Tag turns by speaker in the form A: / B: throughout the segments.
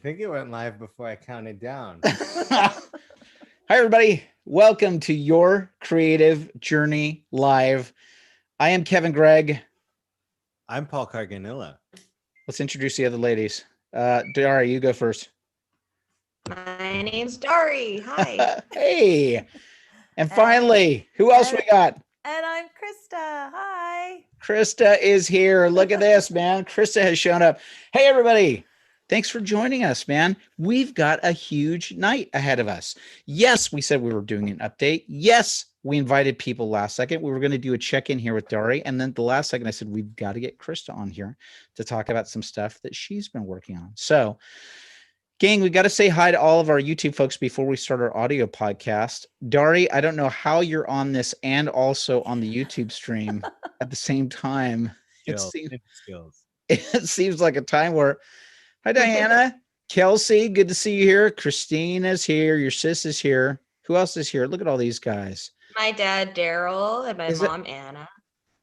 A: think it went live before I counted down.
B: Hi, everybody. Welcome to Your Creative Journey Live. I am Kevin Gregg.
A: I'm Paul Carganilla.
B: Let's introduce the other ladies. Dari, you go first.
C: My name's Dari. Hi.
B: Hey. And finally, who else we got?
D: And I'm Krista. Hi.
B: Krista is here. Look at this, man. Krista has shown up. Hey, everybody. Thanks for joining us, man. We've got a huge night ahead of us. Yes, we said we were doing an update. Yes, we invited people last second. We were going to do a check-in here with Dari. And then the last second, I said, we've got to get Krista on here to talk about some stuff that she's been working on. So, gang, we got to say hi to all of our YouTube folks before we start our audio podcast. Dari, I don't know how you're on this and also on the YouTube stream at the same time.
A: Skills.
B: It seems like a time where, hi, Diana, Kelsey, good to see you here. Christine is here. Your sis is here. Who else is here? Look at all these guys.
C: My dad, Daryl, and my mom, Anna.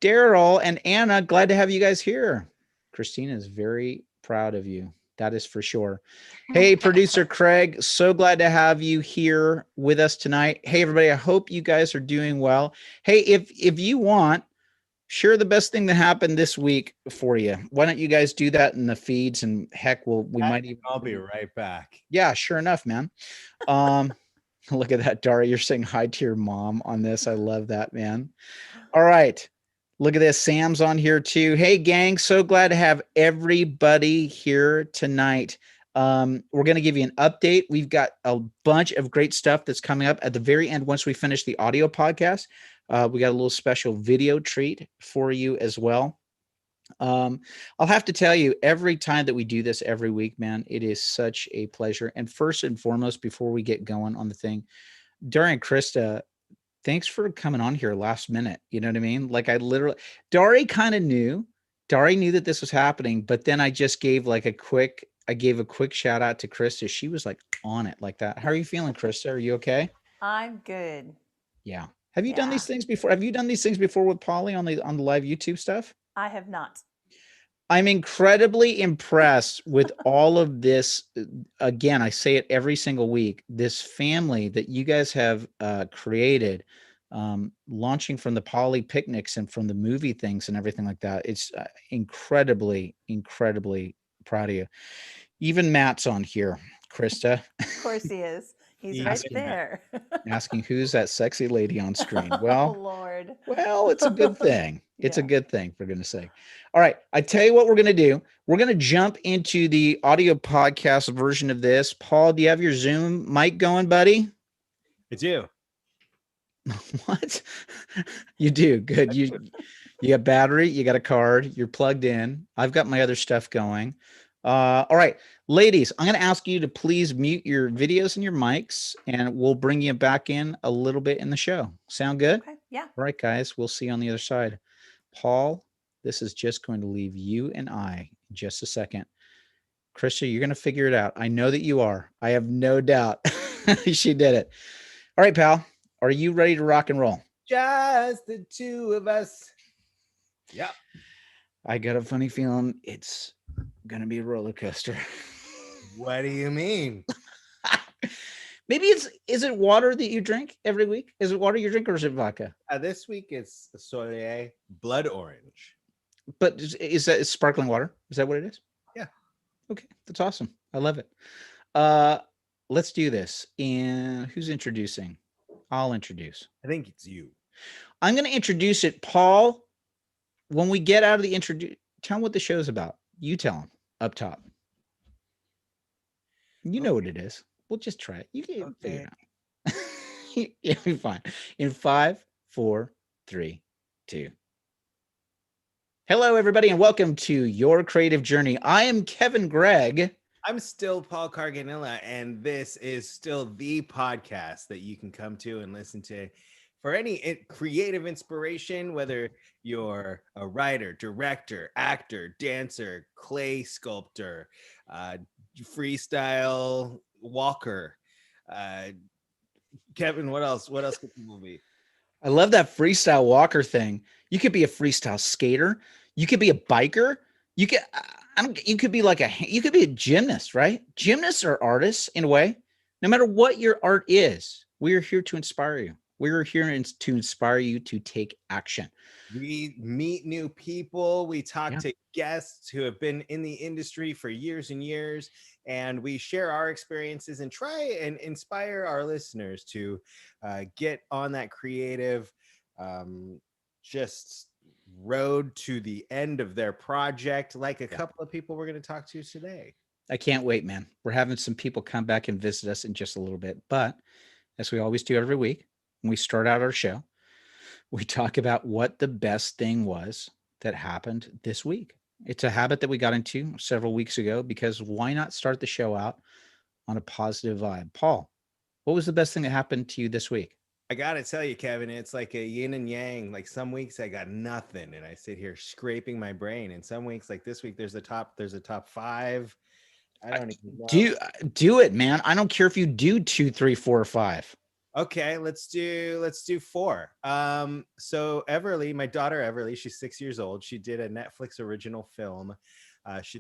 B: Daryl and Anna, glad to have you guys here. Christine is very proud of you. That is for sure. Hey, producer Craig, so glad to have you here with us tonight. Hey, everybody, I hope you guys are doing well. Hey, if you want, share the best thing that happened this week for you. Why don't you guys do that in the feeds? And heck,
A: I'll be right back.
B: Yeah, sure enough, man. Look at that, Dari. You're saying hi to your mom on this. I love that, man. All right. Look at this. Sam's on here too. Hey, gang. So glad to have everybody here tonight. We're going to give you an update. We've got a bunch of great stuff that's coming up at the very end. Once we finish the audio podcast, we got a little special video treat for you as well. I'll have to tell you, every time that we do this every week, man, it is such a pleasure. And first and foremost, before we get going on the thing, Dari and Krista, thanks for coming on here last minute. You know what I mean? Like Dari kind of knew. Dari knew that this was happening, but then I just gave a quick shout out to Krista. She was like on it like that. How are you feeling, Krista? Are you okay?
D: I'm good.
B: Yeah. Have you done these things before? Have you done these things before with Polly on the live YouTube stuff?
D: I have not.
B: I'm incredibly impressed with all of this. Again, I say it every single week, this family that you guys have created, launching from the Polly picnics and from the movie things and everything like that. It's incredibly, incredibly proud of you. Even Matt's on here, Krista.
D: Of course he is. He's right there.
B: Asking who's that sexy lady on screen. Well,
D: oh, Lord.
B: Well, it's a good thing. It's a good thing, for goodness sake. All right. I tell you what we're going to do. We're going to jump into the audio podcast version of this. Paul, do you have your Zoom mic going, buddy?
A: I do.
B: What? You do. Good. You got battery, you got a card, you're plugged in. I've got my other stuff going. All right, ladies, I'm going to ask you to please mute your videos and your mics, and we'll bring you back in a little bit in the show. Sound good?
D: Okay. Yeah.
B: All right, guys, we'll see you on the other side. Paul, this is just going to leave you and I in just a second. Krista, you're going to figure it out. I know that you are. I have no doubt. She did it. All right, pal. Are you ready to rock and roll?
A: Just the two of us. Yep.
B: I got a funny feeling it's going to be a roller coaster.
A: What do you mean?
B: Maybe is it water that you drink every week? Is it water you drink or is it vodka?
A: This week it's Soleil Blood Orange.
B: But is that sparkling water? Is that what it is?
A: Yeah.
B: Okay, that's awesome. I love it. Let's do this. And who's introducing? I'll introduce.
A: I think it's you.
B: I'm going to introduce it. Paul, when we get out of the tell him what the show's about. You tell him up top. You know what it is. We'll just try it. You can figure it out. You'll be fine. In 5, 4, 3, 2. Hello, everybody, and welcome to Your Creative Journey. I am Kevin Gregg.
A: I'm still Paul Carganilla, and this is still the podcast that you can come to and listen to for any creative inspiration, whether you're a writer, director, actor, dancer, clay sculptor, freestyle walker. Kevin, what else could people be?
B: I love that freestyle walker thing. You could be a freestyle skater. You could be a biker. You could, You could be like you could be a gymnast, right? Gymnasts are artists in a way. No matter what your art is, we are here to inspire you. We are here to inspire you to take action.
A: We meet new people. We talk
B: Yeah.
A: to guests who have been in the industry for years and years, and we share our experiences and try and inspire our listeners to get on that creative, just road to the end of their project, like a couple of people we're going to talk to today.
B: I can't wait, man. We're having some people come back and visit us in just a little bit. But as we always do every week, when we start out our show, we talk about what the best thing was that happened this week. It's a habit that we got into several weeks ago because why not start the show out on a positive vibe? Paul, what was the best thing that happened to you this week?
A: I gotta tell you, Kevin, it's like a yin and yang. Like some weeks I got nothing and I sit here scraping my brain. And some weeks, like this week, there's a top 5. I don't even know.
B: Do it, man. I don't care if you do 2, 3, 4, or 5.
A: Okay, let's do 4. So Everly, my daughter Everly, she's 6 years old. She did a Netflix original film.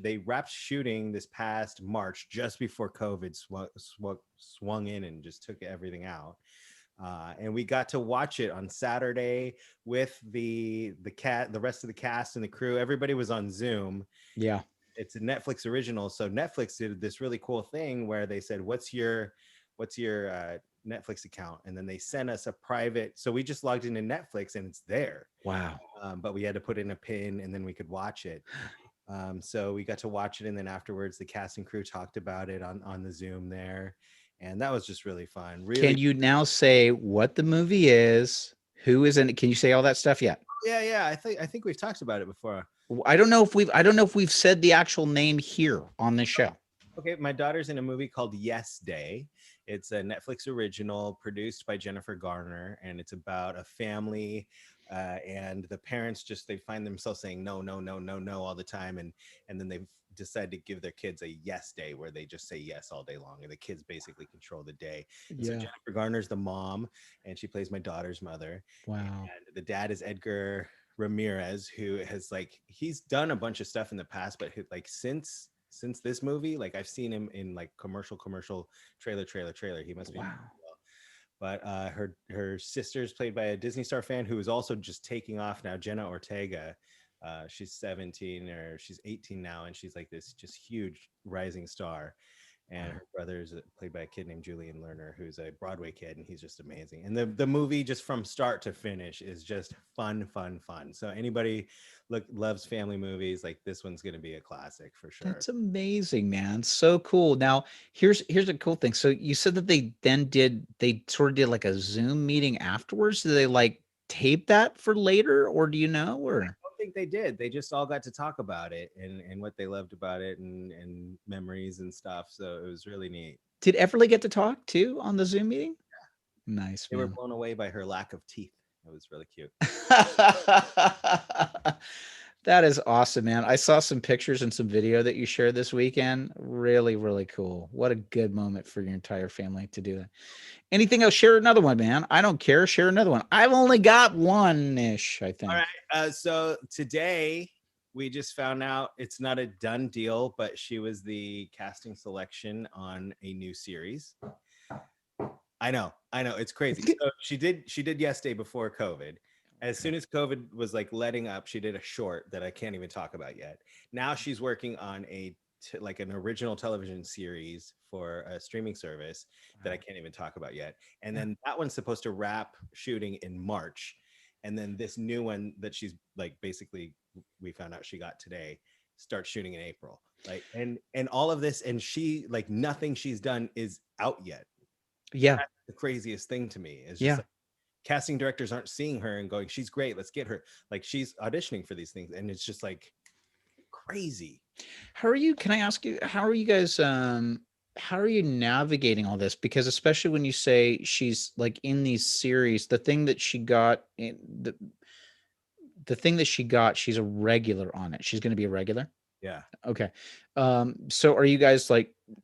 A: They wrapped shooting this past March, just before COVID swung in and just took everything out. And we got to watch it on Saturday with the rest of the cast and the crew. Everybody was on Zoom.
B: Yeah.
A: It's a Netflix original. So Netflix did this really cool thing where they said, what's your Netflix account? And then they sent us a private. So we just logged into Netflix and it's there.
B: Wow.
A: But we had to put in a pin and then we could watch it. So we got to watch it. And then afterwards, the cast and crew talked about it on the Zoom there. And that was just really fun. Really.
B: Can you now say what the movie is? Who is in it? Can you say all that stuff yet?
A: Yeah. I think we've talked about it before.
B: I don't know if we've said the actual name here on this show.
A: Okay, my daughter's in a movie called Yes Day. It's a Netflix original produced by Jennifer Garner, and it's about a family and the parents they find themselves saying no all the time, and then they decide to give their kids a yes day where they just say yes all day long, and the kids basically control the day. So Jennifer Garner's the mom, and she plays my daughter's mother.
B: Wow.
A: And the dad is Edgar Ramirez, who has he's done a bunch of stuff in the past, but since this movie, I've seen him in commercial trailer. He must be
B: wow.
A: But her sister's played by a Disney Star fan who is also just taking off now, Jenna Ortega. She's 17 or she's 18 now, and she's this just huge rising star. And her brother is played by a kid named Julian Lerner, who's a Broadway kid, and he's just amazing. And the movie, just from start to finish, is just fun. So anybody loves family movies, this one's going to be a classic for sure.
B: That's amazing, man. So cool. Now, here's a cool thing. So you said that they sort of did a Zoom meeting afterwards. Did they tape that for later, or do you know? Or
A: I think they did. They just all got to talk about it and what they loved about it and memories and stuff. So it was really neat.
B: Did Everly get to talk too on the Zoom meeting? Yeah. Nice.
A: They were blown away by her lack of teeth. It was really cute.
B: That is awesome, man. I saw some pictures and some video that you shared this weekend. Really, really cool. What a good moment for your entire family to do that. Anything else? Share another one, man. I don't care. Share another one. I've only got one-ish, I think.
A: All right. So today we just found out it's not a done deal, but she was the casting selection on a new series. I know. It's crazy. So she did Yes Day before COVID. As soon as COVID was letting up, she did a short that I can't even talk about yet. Now she's working on an original television series for a streaming service that I can't even talk about yet. And then that one's supposed to wrap shooting in March. And then this new one that she's basically, we found out she got today, starts shooting in April. And all of this, and she nothing she's done is out yet.
B: Yeah.
A: That's the craziest thing to me is just casting directors aren't seeing her and going, she's great, let's get her. She's auditioning for these things, and it's just crazy.
B: Can I ask you, how are you guys how are you navigating all this? Because especially when you say she's in these series, the thing that she got she's a regular on it. She's going to be a regular.
A: Yeah.
B: Okay. So are you guys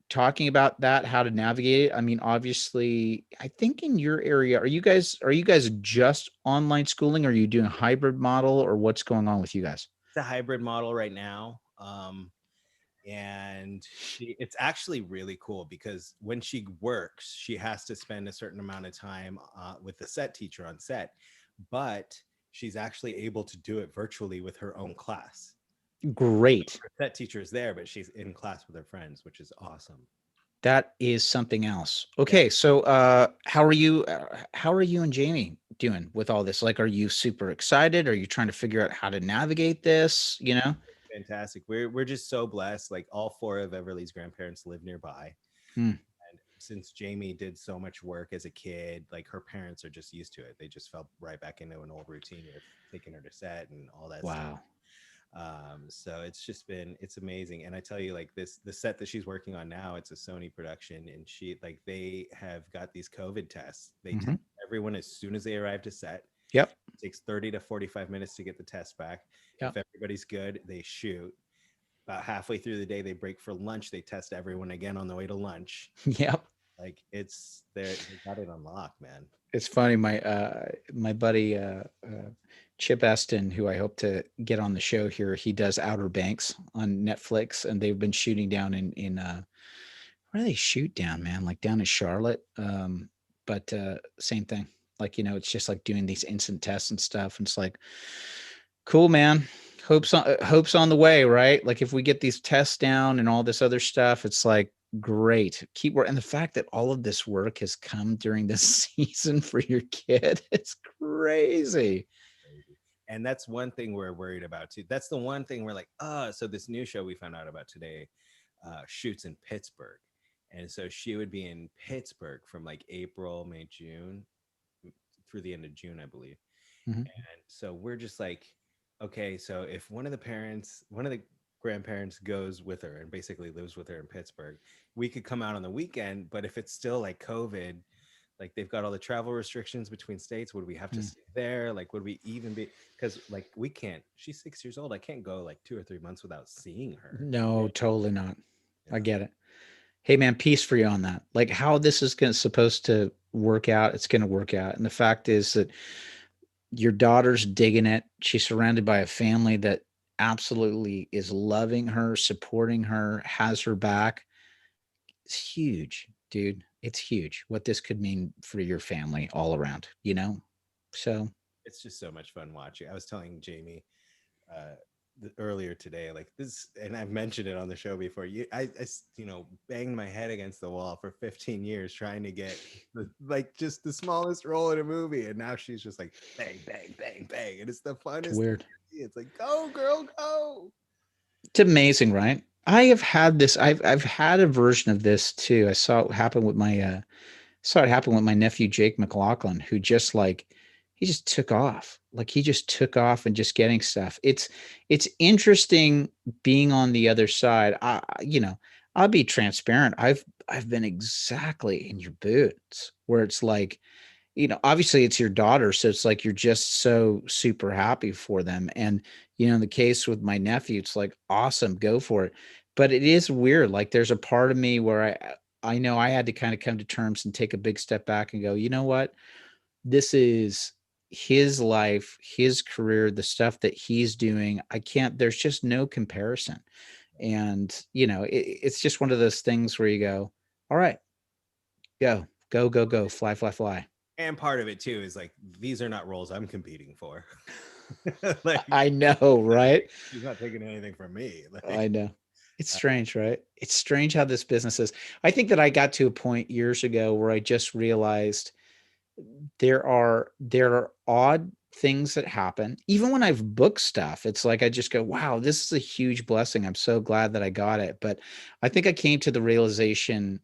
B: talking about that, how to navigate it? I mean, obviously, I think in your area, are you guys just online schooling? Or are you doing a hybrid model, or what's going on with you guys?
A: It's a hybrid model right now. and it's actually really cool because when she works, she has to spend a certain amount of time with the set teacher on set, but she's actually able to do it virtually with her own class.
B: Great.
A: Her set teacher is there, but she's in class with her friends, which is awesome.
B: That is something else. Okay, so how are you and Jamie doing with all this? Like, are you super excited? Are you trying to figure out how to navigate this, you know?
A: Fantastic. We're just so blessed. Like all four of Everly's grandparents live nearby.
B: Hmm.
A: And since Jamie did so much work as a kid, like her parents are just used to it. They just fell right back into an old routine of taking her to set and all that stuff.
B: Wow.
A: So it's amazing. And I tell you, like the set that she's working on now, it's a Sony production, and they have got these COVID tests. They
B: Mhm.
A: test everyone as soon as they arrive to set.
B: Yep.
A: It takes 30 to 45 minutes to get the test back.
B: Yep.
A: If everybody's good, they shoot. About halfway through the day, they break for lunch. They test everyone again on the way to lunch.
B: Yep.
A: Like they got it unlocked, man.
B: It's funny. My buddy Chip Eston, who I hope to get on the show here, he does Outer Banks on Netflix, and they've been shooting down in where do they shoot down, man? Like down in Charlotte. But same thing. Like, you know, it's just like doing these instant tests and stuff. And it's like, cool, man. Hope's on the way, right? Like if we get these tests down and all this other stuff, it's like great. Keep work. And the fact that all of this work has come during this season for your kid, it's crazy.
A: And that's one thing we're worried about too. That's the one thing we're like, so this new show we found out about today shoots in Pittsburgh. And so she would be in Pittsburgh from like April, May, June through the end of June, I believe.
B: Mhm.
A: And so we're just like, okay, so if one of the grandparents goes with her and basically lives with her in Pittsburgh, we could come out on the weekend. But if it's still like COVID, like they've got all the travel restrictions between states, would we have to stay there? Like, would we even be, because like we can't, she's 6 years old. I can't go like 2 or 3 months without seeing her.
B: No, totally not. I
A: Yeah.
B: get it. Hey man, peace for you on that. Like how this is supposed to work out, it's going to work out. And the fact is that your daughter's digging it. She's surrounded by a family that absolutely is loving her, supporting her, has her back. It's huge, dude. It's huge what this could mean for your family all around, you know? So
A: It's just so much fun watching. I was telling Jamie earlier today, like this, and I've mentioned it on the show before. I banged my head against the wall for 15 years trying to get just the smallest role in a movie, and now she's just like bang, bang, bang, bang, and it's the funnest.
B: it's weird.
A: It's like, go, girl, go.
B: It's amazing, right? I have had this. I've had a version of this too. I saw it happen with my nephew Jake McLaughlin, who just like he just took off. Like he just took off and just getting stuff. It's interesting being on the other side. I'll be transparent. I've been exactly in your boots where it's like, obviously it's your daughter. So it's like, you're just so super happy for them. And, in the case with my nephew, it's like, awesome, go for it. But it is weird. Like there's a part of me where I know I had to kind of come to terms and take a big step back and go, you know what? This is his life, his career, the stuff that he's doing. There's just no comparison. And, it's just one of those things where you go, all right, go, go, go, go, fly, fly, fly.
A: And part of it too is like, these are not roles I'm competing for. Like,
B: I know, right?
A: She's not taking anything from me. Like,
B: I know. It's strange, right? It's strange how this business is. I think that I got to a point years ago where I just realized there are odd things that happen. Even when I've booked stuff, it's like I just go, wow, this is a huge blessing. I'm so glad that I got it. But I think I came to the realization,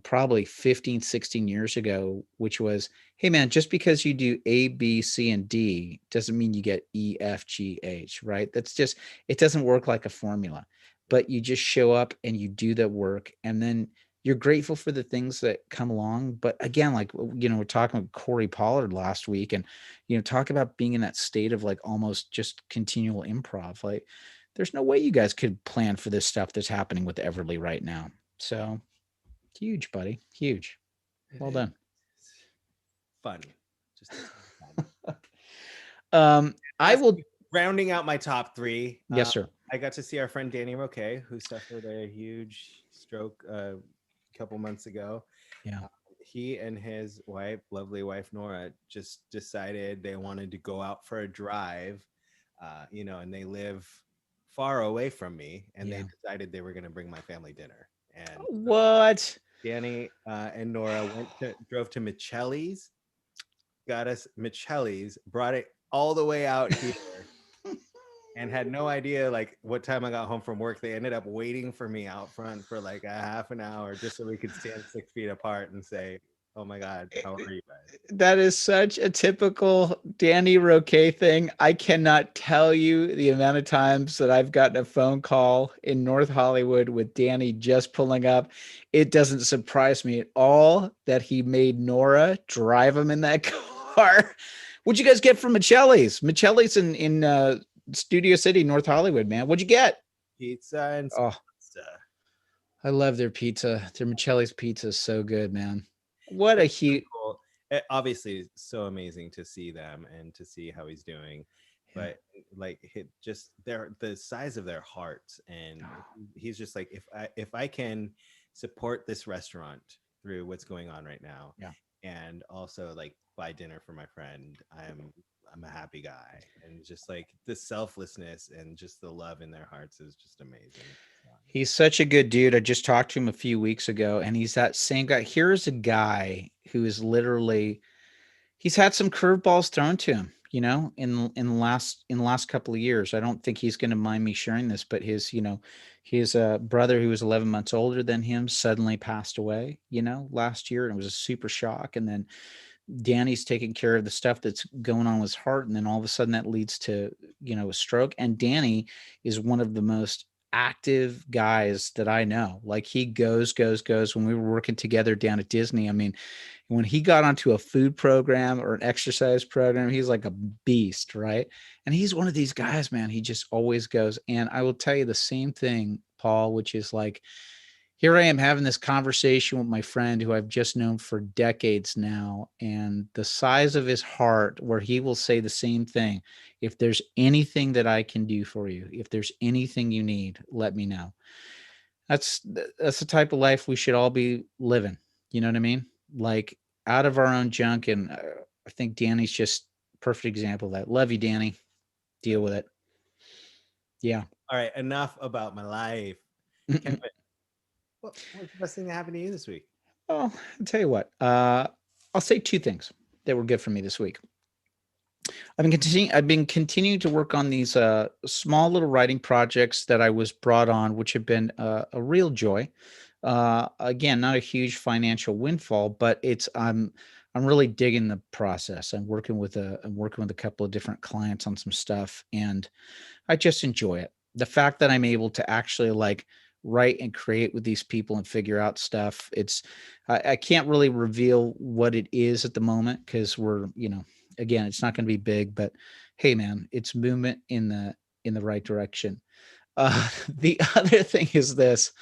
B: probably 15, 16 years ago, which was, hey man, just because you do A, B, C, and D doesn't mean you get E, F, G, H, right? It doesn't work like a formula, but you just show up and you do the work, and then you're grateful for the things that come along. But again, like, we're talking with Corey Pollard last week, and, talk about being in that state of like almost just continual improv. Like there's no way you guys could plan for this stuff that's happening with Everly right now. So huge, buddy. Huge. Well done.
A: fun. Just fun.
B: I will.
A: Rounding out my top three.
B: Yes, sir.
A: I got to see our friend Danny Roque, who suffered a huge stroke a couple months ago.
B: Yeah.
A: He and his wife, lovely wife Nora, just decided they wanted to go out for a drive, and they live far away from me, and they decided they were going to bring my family dinner. And
B: What?
A: Danny and Nora drove to Michelli's, got us Michelli's, brought it all the way out here. And had no idea like what time I got home from work. They ended up waiting for me out front for like a half an hour just so we could stand 6 feet apart and say, "Oh my God, how are you guys?"
B: That is such a typical Danny Roque thing. I cannot tell you the amount of times that I've gotten a phone call in North Hollywood with Danny just pulling up. It doesn't surprise me at all that he made Nora drive him in that car. What'd you guys get from Michelli's? Michelli's in Studio City, North Hollywood, man. What'd you get?
A: Pizza and pasta.
B: I love their pizza. Their Michelli's pizza is so good, man. What a huge.
A: Cool. Obviously, so amazing to see them and to see how he's doing. But like, the size of their hearts, and he's just like, if I can support this restaurant through what's going on right now, and also like buy dinner for my friend, I'm a happy guy. And just like the selflessness and just the love in their hearts is just amazing.
B: He's such a good dude. I just talked to him a few weeks ago, and he's that same guy. Here's a guy who is literally, he's had some curveballs thrown to him, in the last couple of years. I don't think he's going to mind me sharing this, but his brother who was 11 months older than him suddenly passed away, last year. And it was a super shock. And then Danny's taking care of the stuff that's going on with his heart. And then all of a sudden that leads to, a stroke. And Danny is one of the most active guys that I know. Like he goes when we were working together down at Disney. I mean, when he got onto a food program or an exercise program, he's like a beast, right? And he's one of these guys, man. He just always goes. And I will tell you the same thing, Paul, which is like, here I am having this conversation with my friend who I've just known for decades now, and the size of his heart, where he will say the same thing. If there's anything that I can do for you, if there's anything you need, let me know. That's the type of life we should all be living. You know what I mean? Like out of our own junk. And I think Danny's just a perfect example of that. Love you, Danny. Deal with it. Yeah.
A: All right. Enough about my life. Kevin, what's the best thing that happened to you this week?
B: Oh, I'll tell you what. I'll say two things that were good for me this week. I've been continuing to work on these small little writing projects that I was brought on, which have been a real joy. Again, not a huge financial windfall, but I'm really digging the process. I'm working with a couple of different clients on some stuff, and I just enjoy it. The fact that I'm able to actually like write and create with these people and figure out stuff. I can't really reveal what it is at the moment because we're, again, it's not going to be big, but hey man, it's movement in the right direction. The other thing is this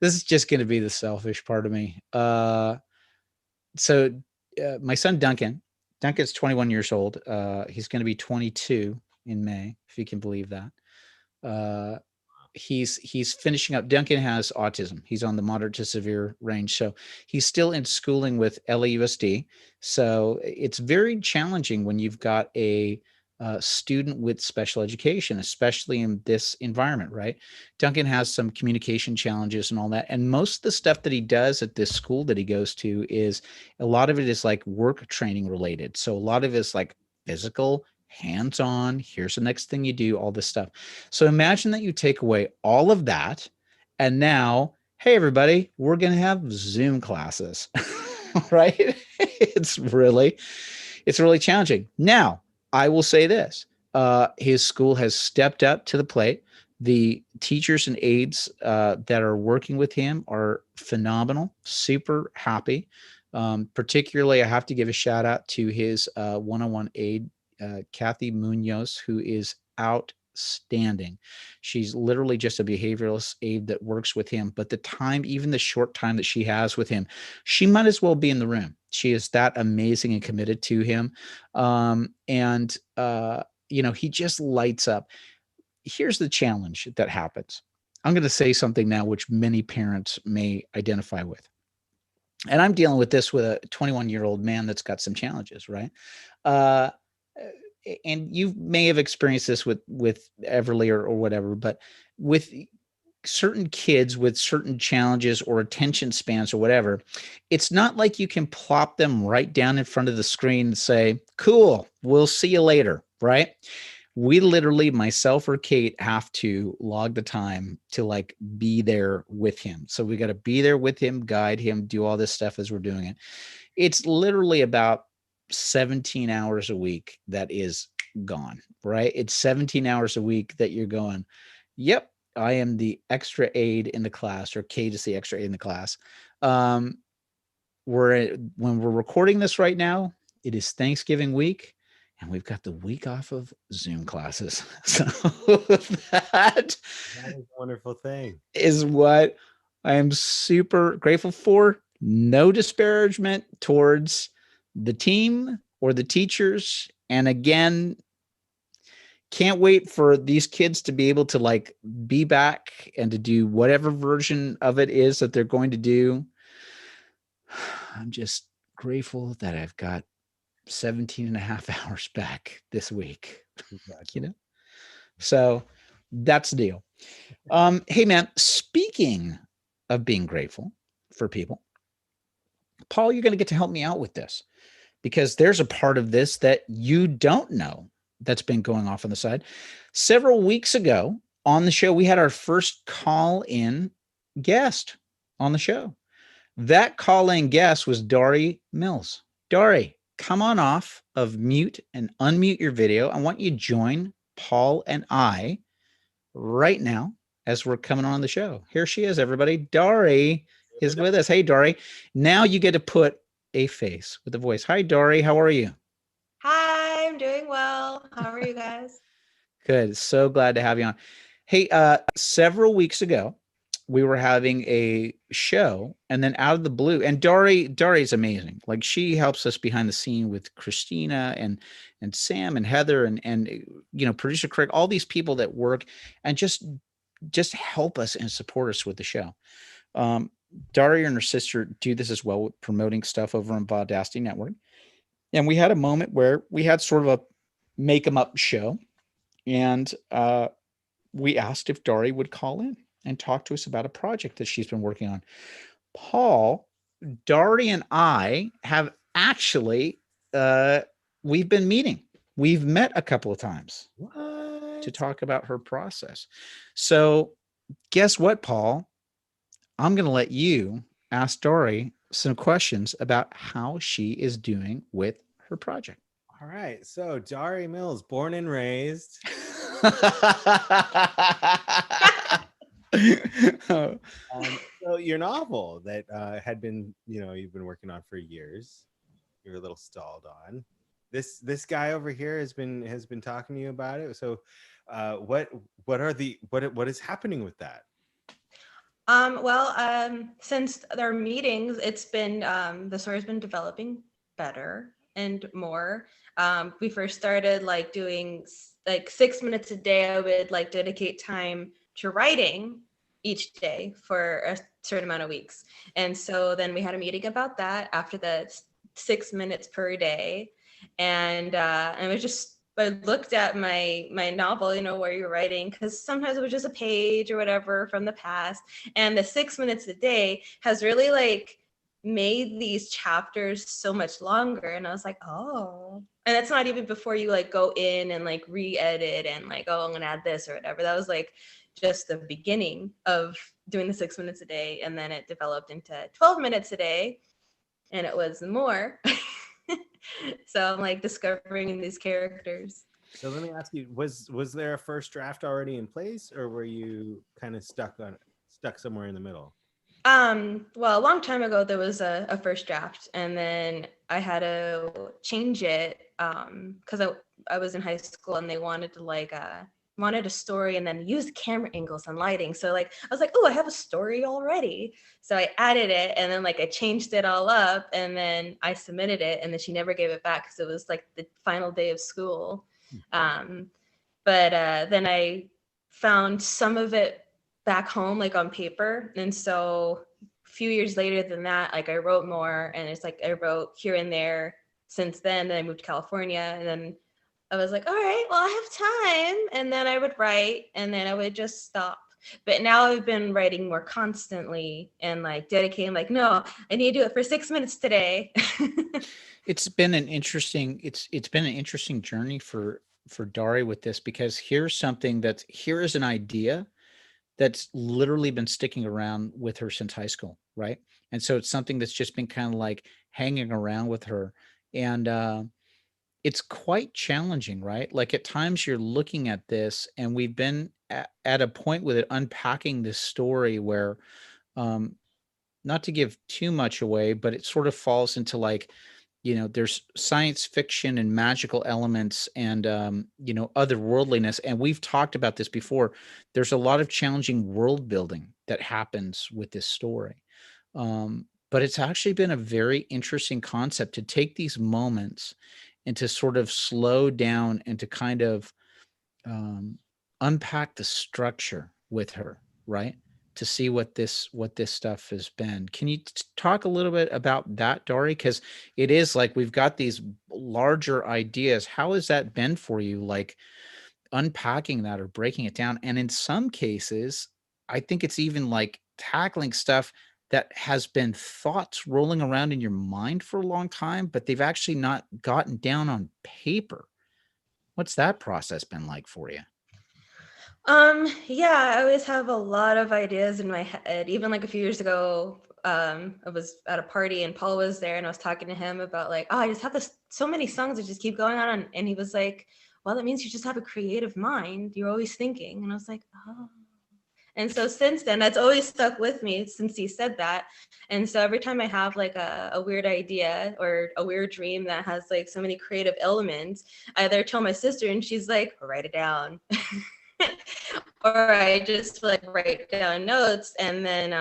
B: is just going to be the selfish part of me. So my son, Duncan's 21 years old. He's going to be 22 in May, if you can believe that. He's finishing up. Duncan has autism. He's on the moderate to severe range. So he's still in schooling with LAUSD. So it's very challenging when you've got a student with special education, especially in this environment, right? Duncan has some communication challenges and all that. And most of the stuff that he does at this school that he goes to is a lot of it is like work training related. So a lot of it is like physical, hands-on, here's the next thing you do, all this stuff. So imagine that you take away all of that, and now, hey, everybody, we're going to have Zoom classes, right? It's really challenging. Now, I will say this, his school has stepped up to the plate. The teachers and aides that are working with him are phenomenal, super happy. Particularly, I have to give a shout out to his one-on-one aide, Kathy Munoz, who is outstanding. She's literally just a behavioralist aide that works with him. But even the short time that she has with him, she might as well be in the room. She is that amazing and committed to him. He just lights up. here's the challenge that happens. I'm going to say something now which many parents may identify with. And I'm dealing with this with a 21-year-old man that's got some challenges, right? And you may have experienced this with Everly or whatever, but with certain kids with certain challenges or attention spans or whatever, it's not like you can plop them right down in front of the screen and say, cool, we'll see you later, right? We literally, myself or Kate, have to log the time to like be there with him. So we got to be there with him, guide him, do all this stuff as we're doing it. It's literally about 17 hours a week that is gone, right? It's 17 hours a week that you're going, yep, I am the extra aide in the class, or Kate is the extra aide in the class. When we're recording this right now, it is Thanksgiving week, and we've got the week off of Zoom classes. So that
A: is a wonderful thing.
B: Is what I am super grateful for. No disparagement towards the team or the teachers. And again, can't wait for these kids to be able to like be back and to do whatever version of it is that they're going to do. I'm just grateful that I've got 17 and a half hours back this week, you know? So that's the deal. Hey man, speaking of being grateful for people, Paul, you're going to get to help me out with this because there's a part of this that you don't know that's been going off on the side. Several weeks ago on the show, we had our first call-in guest on the show. That call-in guest was Dari Mills. Dari, come on off of mute and unmute your video. I want you to join Paul and I right now as we're coming on the show. Here she is, everybody. Dari is with us. Hey, Dari. Now you get to put a face with a voice. Hi, Dari. How are you?
C: Hi, I'm doing well. How are you guys?
B: Good. So glad to have you on. Hey, several weeks ago, we were having a show, and then out of the blue, and Dari is amazing. Like, she helps us behind the scene with Christina and Sam and Heather and you know, producer Craig, all these people that work and just help us and support us with the show. Dari and her sister do this as well with promoting stuff over on Audacity Network. And we had a moment where we had sort of a make 'em up show, and we asked if Dari would call in and talk to us about a project that she's been working on. Paul, Dari and I have actually, we've been meeting. We've met a couple of times to talk about her process. So guess what, Paul? I'm going to let you ask Dari some questions about how she is doing with her project.
A: All right. So Dari Mills, born and raised. So your novel that had been, you know, you've been working on for years, you're a little stalled on. This guy over here has been talking to you about it. So what is happening with that?
C: Since our meetings, it's been the story's been developing better and more. We first started like doing like 6 minutes a day. I would like dedicate time to writing each day for a certain amount of weeks. And so then we had a meeting about that after the 6 minutes per day. And it was just, I looked at my novel, you know, where you're writing, because sometimes it was just a page or whatever from the past. And the 6 minutes a day has really like made these chapters so much longer. And I was like, oh, and that's not even before you like go in and like re-edit and like, oh, I'm gonna add this or whatever. That was like just the beginning of doing the 6 minutes a day. And then it developed into 12 minutes a day, and it was more. So I'm like discovering these characters.
A: So let me ask you, was there a first draft already in place, or were you kind of stuck somewhere in the middle?
C: Well, a long time ago there was a first draft, and then I had to change it because I was in high school and they wanted to like wanted a story and then use camera angles and lighting. So like I was like, oh, I have a story already. So I added it, and then like I changed it all up, and then I submitted it, and then she never gave it back because it was like the final day of school. But then I found some of it back home, like on paper. And so a few years later than that, like I wrote more, and it's like I wrote here and there since then. Then I moved to California, and then I was like, all right, well, I have time. And then I would write, and then I would just stop. But now I've been writing more constantly and like dedicating, like, no, I need to do it for 6 minutes today.
B: It's been an interesting journey for Dari with this, because here's something here is an idea that's literally been sticking around with her since high school, right? And so it's something that's just been kind of like hanging around with her. And it's quite challenging, right? Like at times you're looking at this, and we've been at a point with it, unpacking this story where, not to give too much away, but it sort of falls into like, there's science fiction and magical elements and, otherworldliness. And we've talked about this before. There's a lot of challenging world building that happens with this story. But it's actually been a very interesting concept to take these moments and to sort of slow down and to kind of unpack the structure with her, right? To see what this stuff has been. Can you talk a little bit about that, Dari? Because it is like we've got these larger ideas. How has that been for you, like unpacking that or breaking it down? And in some cases, I think it's even like tackling stuff that has been thoughts rolling around in your mind for a long time, but they've actually not gotten down on paper. What's that process been like for you?
C: Yeah, I always have a lot of ideas in my head. Even like a few years ago, I was at a party and Paul was there, and I was talking to him about like, oh, I just have so many songs that just keep going on. And he was like, well, that means you just have a creative mind. You're always thinking. And I was like, oh. And so since then, that's always stuck with me since he said that. And so every time I have like a weird idea or a weird dream that has like so many creative elements, I either tell my sister and she's like, write it down. Or I just like write down notes, and then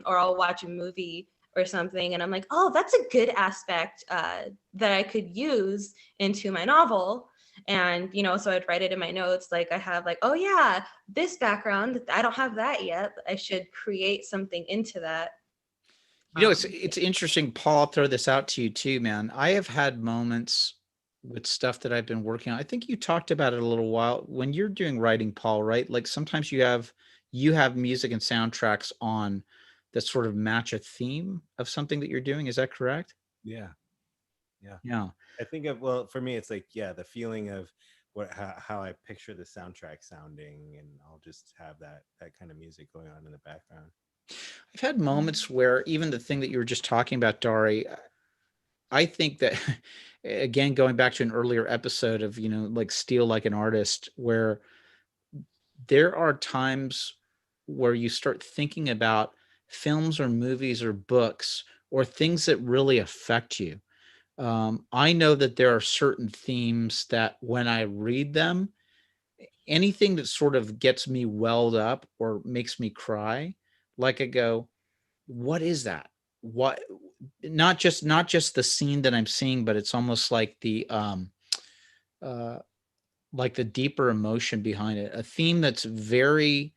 C: or I'll watch a movie or something, and I'm like, oh, that's a good aspect that I could use into my novel. And so I'd write it in my notes, like I have like, oh yeah, this background, I don't have that yet, I should create something into that.
B: It's interesting, Paul. I'll throw this out to you too, man. I have had moments with stuff that I've been working on. I think you talked about it a little while when you're doing writing, Paul, right? Like sometimes you have music and soundtracks on that sort of match a theme of something that you're doing. Is that correct?
A: Yeah. I think for me, it's like, the feeling of how I picture the soundtrack sounding, and I'll just have that kind of music going on in the background.
B: I've had moments where even the thing that you were just talking about, Dari, I think that, again, going back to an earlier episode of, like Steal Like an Artist, where there are times where you start thinking about films or movies or books or things that really affect you. I know that there are certain themes that when I read them, anything that sort of gets me welled up or makes me cry, like I go, what is that? What, not just the scene that I'm seeing, but it's almost like the deeper emotion behind it. A theme that's very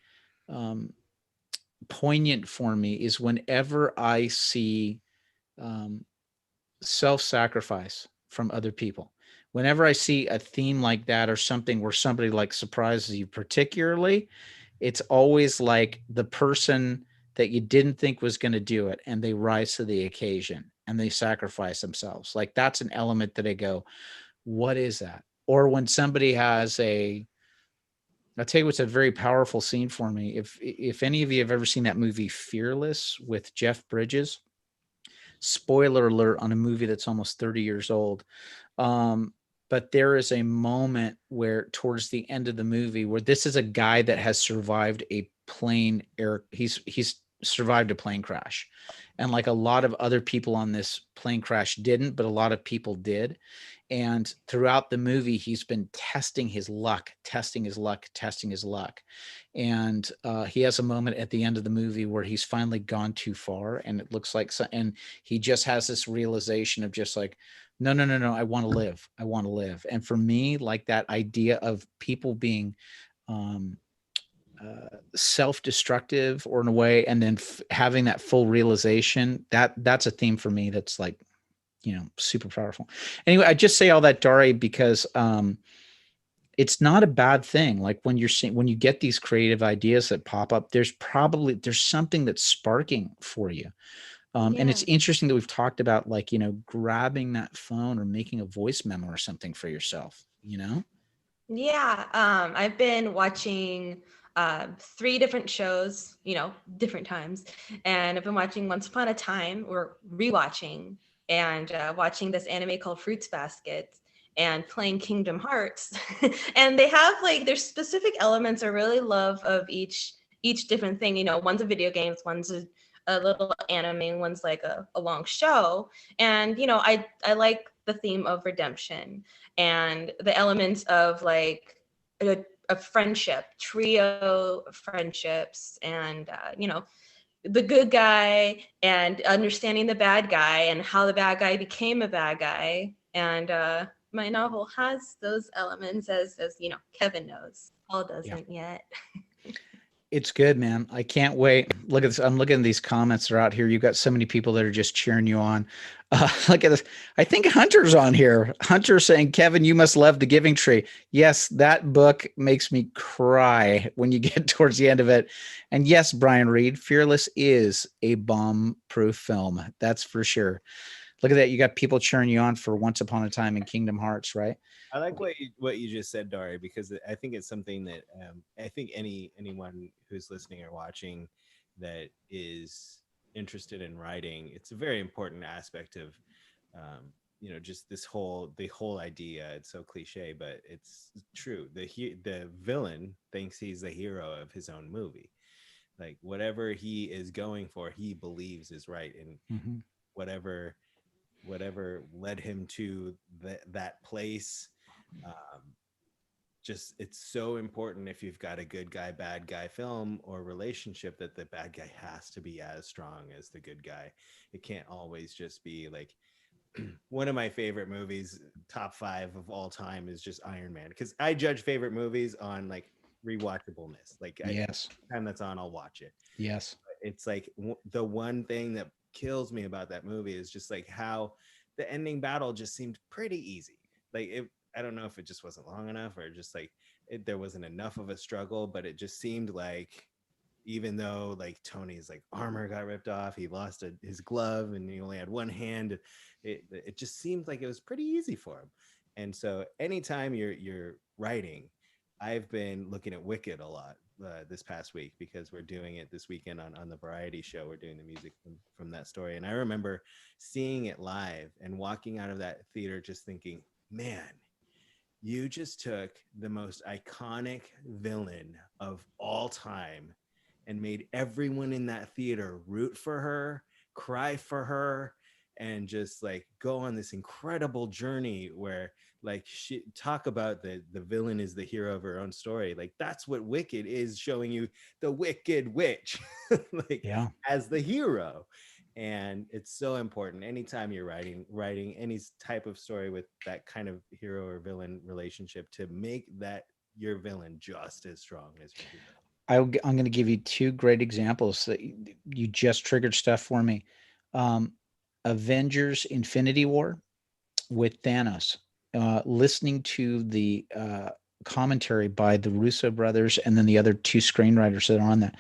B: poignant for me is whenever I see self-sacrifice from other people. Whenever I see a theme like that or something where somebody like surprises you particularly, it's always like the person that you didn't think was going to do it, and they rise to the occasion and they sacrifice themselves. Like that's an element that I go, what is that? Or when somebody has I'll tell you what's a very powerful scene for me. If any of you have ever seen that movie Fearless with Jeff Bridges, spoiler alert on a movie that's almost 30 years old. But there is a moment where towards the end of the movie where this is a guy that has survived a he's survived a plane crash. And like a lot of other people on this plane crash didn't, but a lot of people did. And throughout the movie, he's been testing his luck. And he has a moment at the end of the movie where he's finally gone too far. And it looks like, and he just has this realization of just like, no, I want to live. And for me, like that idea of people being self-destructive or in a way, and then having that full realization, that's a theme for me that's like, super powerful. Anyway, I just say all that, Dari, because it's not a bad thing. Like when you get these creative ideas that pop up, there's something that's sparking for you. And it's interesting that we've talked about, like, grabbing that phone or making a voice memo or something for yourself,
C: Yeah, I've been watching 3 different shows, different times. And I've been watching Once Upon a Time, or rewatching, and watching this anime called Fruits Basket, and playing Kingdom Hearts. And they have like their specific elements I really love of each different thing. One's a video games, one's a little anime, one's like a long show. And I like the theme of redemption and the elements of like a friendship, trio friendships, and the good guy and understanding the bad guy and how the bad guy became a bad guy. And my novel has those elements, as Kevin knows. Paul doesn't yet.
B: It's good, man. I can't wait. Look at this. I'm looking at these comments that are out here. You've got so many people that are just cheering you on. Look at this. I think Hunter's on here. Hunter saying, Kevin, you must love The Giving Tree. Yes, that book makes me cry when you get towards the end of it. And yes, Brian Reed, Fearless is a bomb-proof film. That's for sure. Look at that. You got people cheering you on for Once Upon a Time in Kingdom Hearts, right?
A: I like what you just said, Dari, because I think it's something that I think anyone who's listening or watching that is interested in writing, it's a very important aspect of just the whole idea. It's so cliche, but it's true. The villain thinks he's the hero of his own movie. Like whatever he is going for, he believes is right, and whatever led him to that place. Just it's so important if you've got a good guy bad guy film or relationship that the bad guy has to be as strong as the good guy. It can't always just be like one of my favorite movies, top 5 of all time, is just Iron Man, because I judge favorite movies on like rewatchableness. Like
B: yes,
A: time that's on, I'll watch it.
B: Yes,
A: it's like the one thing that kills me about that movie is just like how the ending battle just seemed pretty easy. Like I don't know if it just wasn't long enough or just like there wasn't enough of a struggle, but it just seemed like even though like Tony's like armor got ripped off, he lost his glove and he only had one hand, it just seemed like it was pretty easy for him. And so anytime you're writing, I've been looking at Wicked a lot this past week, because we're doing it this weekend on the variety show. We're doing the music from that story. And I remember seeing it live and walking out of that theater just thinking, man, you just took the most iconic villain of all time and made everyone in that theater root for her, cry for her, and just like go on this incredible journey where like she talk about the villain is the hero of her own story. Like that's what Wicked is, showing you the wicked witch like as the hero. And it's so important anytime you're writing any type of story with that kind of hero or villain relationship to make that your villain just as strong as your hero.
B: I'm going to give you 2 great examples that you just triggered stuff for me. Avengers Infinity War with Thanos, listening to the commentary by the Russo brothers and then the other 2 screenwriters that are on that.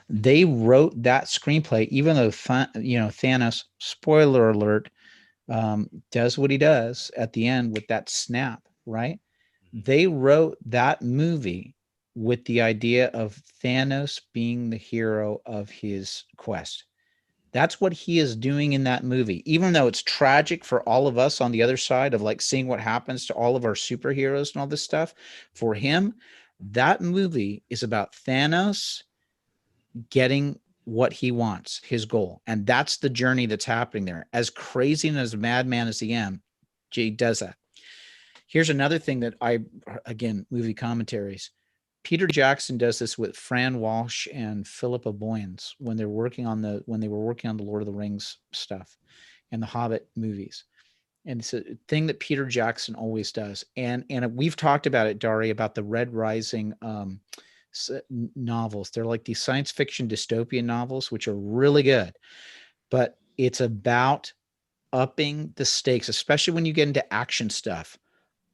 B: They wrote that screenplay, even though Thanos, spoiler alert, does what he does at the end with that snap, right? They wrote that movie with the idea of Thanos being the hero of his quest. That's what he is doing in that movie, even though it's tragic for all of us on the other side of like seeing what happens to all of our superheroes and all this stuff. For him, that movie is about Thanos getting what he wants, his goal. And that's the journey that's happening there. As crazy and as a madman as he does that. Here's another thing that again, movie commentaries. Peter Jackson does this with Fran Walsh and Philippa Boyens when they were working on the Lord of the Rings stuff and the Hobbit movies. And it's a thing that Peter Jackson always does. And we've talked about it, Dari, about the Red Rising novels. They're like these science fiction dystopian novels, which are really good, but it's about upping the stakes, especially when you get into action stuff.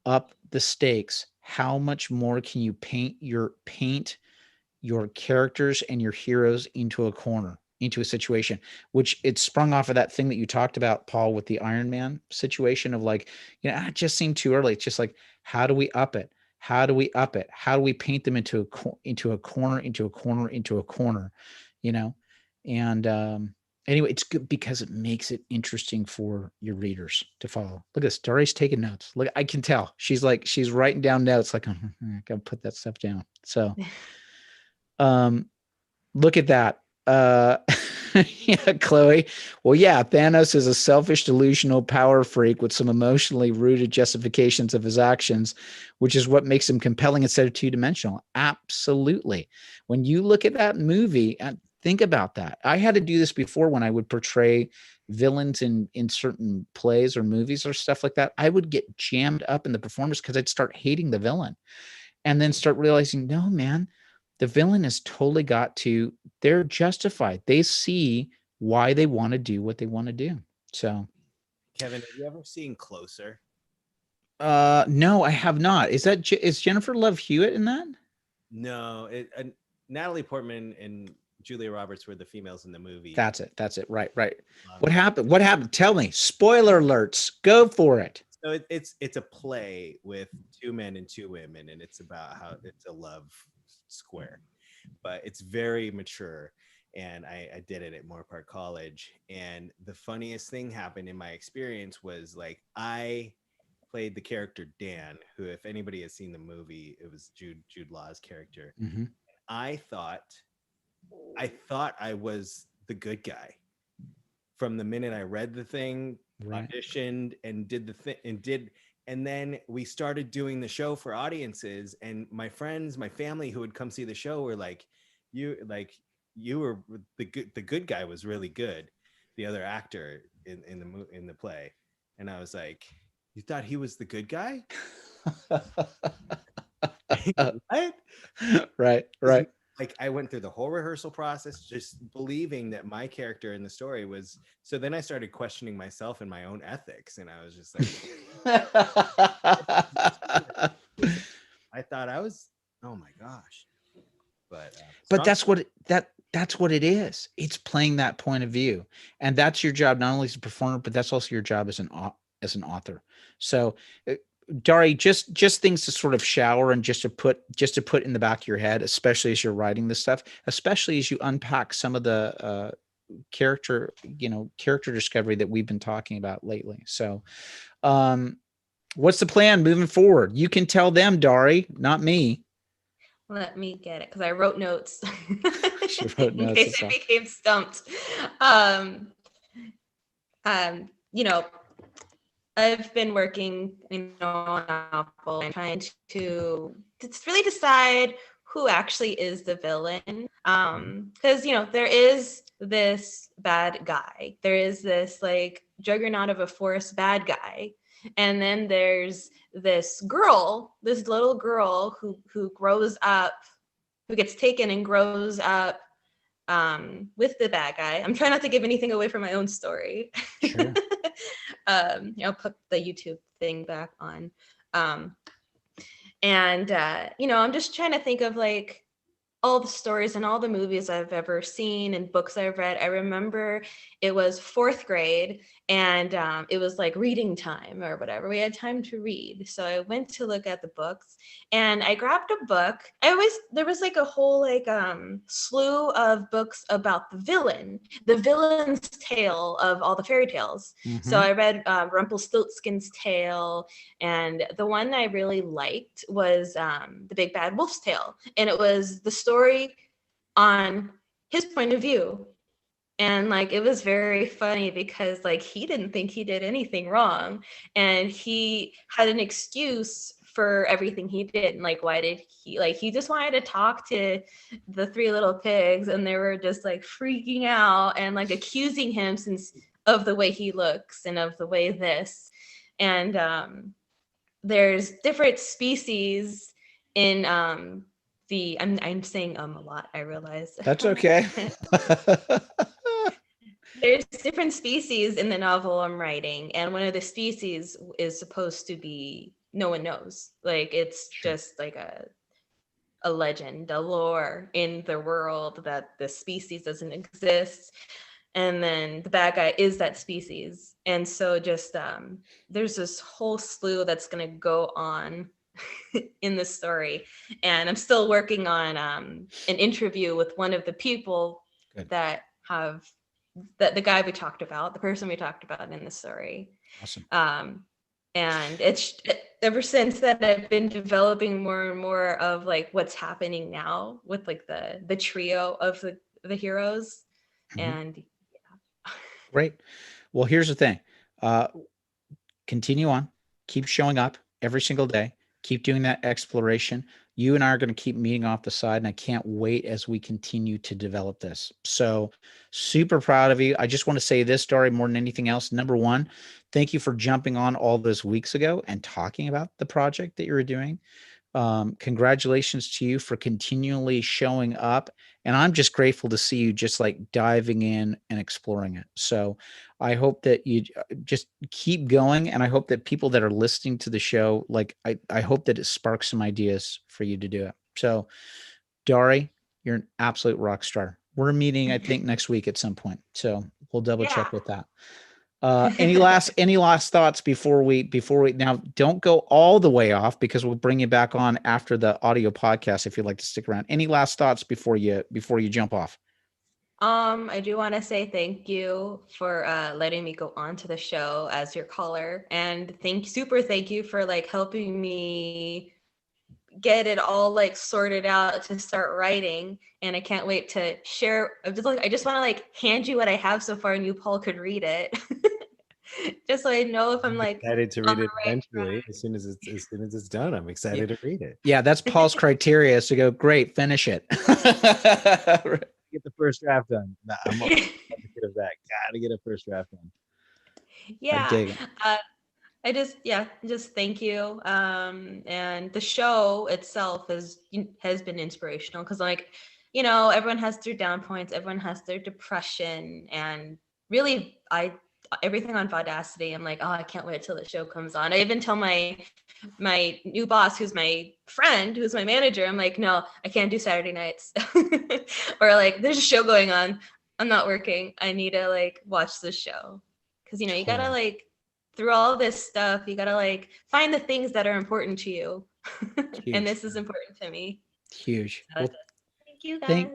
B: Up the stakes. How much more can you paint your characters and your heroes into a corner, into a situation, which it sprung off of that thing that you talked about, Paul, with the Iron Man situation of like, it just seemed too early. It's just like, how do we up it? How do we up it? How do we paint them into a corner, And anyway, it's good because it makes it interesting for your readers to follow. Look at this. Dari's taking notes. Look, I can tell. She's writing down notes like, I gotta put that stuff down. So look at that. Yeah, Chloe. Well, yeah, Thanos is a selfish, delusional power freak with some emotionally rooted justifications of his actions, which is what makes him compelling instead of two-dimensional. Absolutely. When you look at that movie, and think about that. I had to do this before when I would portray villains in certain plays or movies or stuff like that. I would get jammed up in the performance because I'd start hating the villain and then start realizing, no, man, the villain has totally they're justified. They see why they want to do what they want to do. So,
A: Kevin, have you ever seen Closer?
B: no, I have not. Is Jennifer Love Hewitt in that?
A: No, Natalie Portman and Julia Roberts were the females in the movie.
B: That's it. Right. What happened? Tell me. Spoiler alerts. Go for it.
A: So it's a play with two men and two women, and it's about how it's a love square, but it's very mature. And I did it at Moore Park College, and the funniest thing happened in my experience was like I played the character Dan, who, if anybody has seen the movie, it was Jude Law's character.
B: Mm-hmm.
A: I thought I was the good guy from the minute I read the thing, right, auditioned and did the thing and then we started doing the show for audiences, and my friends, my family who would come see the show were like, you were the good guy was really good, the other actor in the play. And I was like, you thought he was the good guy? What? Right. Like I went through the whole rehearsal process just believing that my character in the story was. So then I started questioning myself and my own ethics, and I was just like, I thought I was, oh my gosh. But
B: that's what it is. It's playing that point of view, and that's your job, not only as a performer, but that's also your job as an author. So Dari, just things to sort of shower and just to put in the back of your head, especially as you're writing this stuff, especially as you unpack some of the character discovery that we've been talking about lately. So what's the plan moving forward? You can tell them, Dari, not me.
C: Let me get it, because I wrote notes.
B: She wrote notes.
C: In case I became stumped. I've been working, on Apple and trying to really decide who actually is the villain. Because, there is this bad guy. There is this like juggernaut of a force bad guy. And then there's this little girl who grows up, who gets taken and grows up with the bad guy. I'm trying not to give anything away from my own story. Sure. I'll put the YouTube thing back on. I'm just trying to think of like all the stories and all the movies I've ever seen and books I've read. I remember it was 4th grade, and it was like reading time or whatever. We had time to read. So I went to look at the books, and I grabbed a book. There was like a whole like slew of books about the villain's tale of all the fairy tales. Mm-hmm. So I read Rumpelstiltskin's tale, and the one I really liked was The Big Bad Wolf's Tale. And it was the story on his point of view. And like, it was very funny because like, he didn't think he did anything wrong. And he had an excuse for everything he did. And like, why did he just wanted to talk to the 3 little pigs, and they were just like freaking out and like accusing him of the way he looks and of the way this. And there's different species in I'm saying a lot, I realize.
B: That's okay.
C: There's different species in the novel I'm writing, and one of the species is supposed to be no one knows. Like it's
B: Sure.
C: just like a legend, a lore in the world that the species doesn't exist. And then the bad guy is that species. And so just there's this whole slew that's gonna go on in the story. And I'm still working on an interview with one of the people
B: Good.
C: that have the guy we talked about, the person we talked about in the story.
B: Awesome.
C: And it's ever since that I've been developing more and more of like what's happening now with like the trio of the heroes.
B: Mhm.
C: And yeah.
B: Great. Well, here's the thing. Continue on. Keep showing up every single day. Keep doing that exploration. You and I are going to keep meeting off the side, and I can't wait as we continue to develop this. So super proud of you. I just want to say this, Dari, more than anything else. Number one, thank you for jumping on all those weeks ago and talking about the project that you were doing. Congratulations to you for continually showing up. And I'm just grateful to see you just like diving in and exploring it. So I hope that you just keep going. And I hope that people that are listening to the show, like I hope that it sparks some ideas for you to do it. So Dari, you're an absolute rock star. We're meeting, I think, next week at some point. So we'll double check with that. Any last thoughts before we now don't go all the way off, because we'll bring you back on after the audio podcast if you'd like to stick around. Any last thoughts before you jump off?
C: I do want to say thank you for letting me go on to the show as your caller, and thank you for like helping me get it all like sorted out to start writing. And I can't wait to share. I just want to like hand you what I have so far, and you, Paul, could read it. Just so I know if I'm like
A: excited to read
C: on the
A: it
C: right
A: eventually.
C: track.
A: As soon as it's done, I'm excited to read it.
B: Yeah, that's Paul's criteria. So go, great, finish it.
A: Get the first draft done. Nah, I'm a advocate of that. Gotta get a first draft done.
B: I
C: Yeah.
B: dig it.
C: I just thank you. And the show itself has been inspirational because, like, everyone has their down points, everyone has their depression, and really, everything on Audacity, I'm like, oh, I can't wait till the show comes on. I even tell my new boss, who's my friend, who's my manager, I'm like, no, I can't do Saturday nights, or like, there's a show going on, I'm not working, I need to like watch this show, because you gotta like, through all this stuff, you gotta like find the things that are important to you. And this is important to me.
B: Huge.
C: So
B: Well,
C: thank you guys.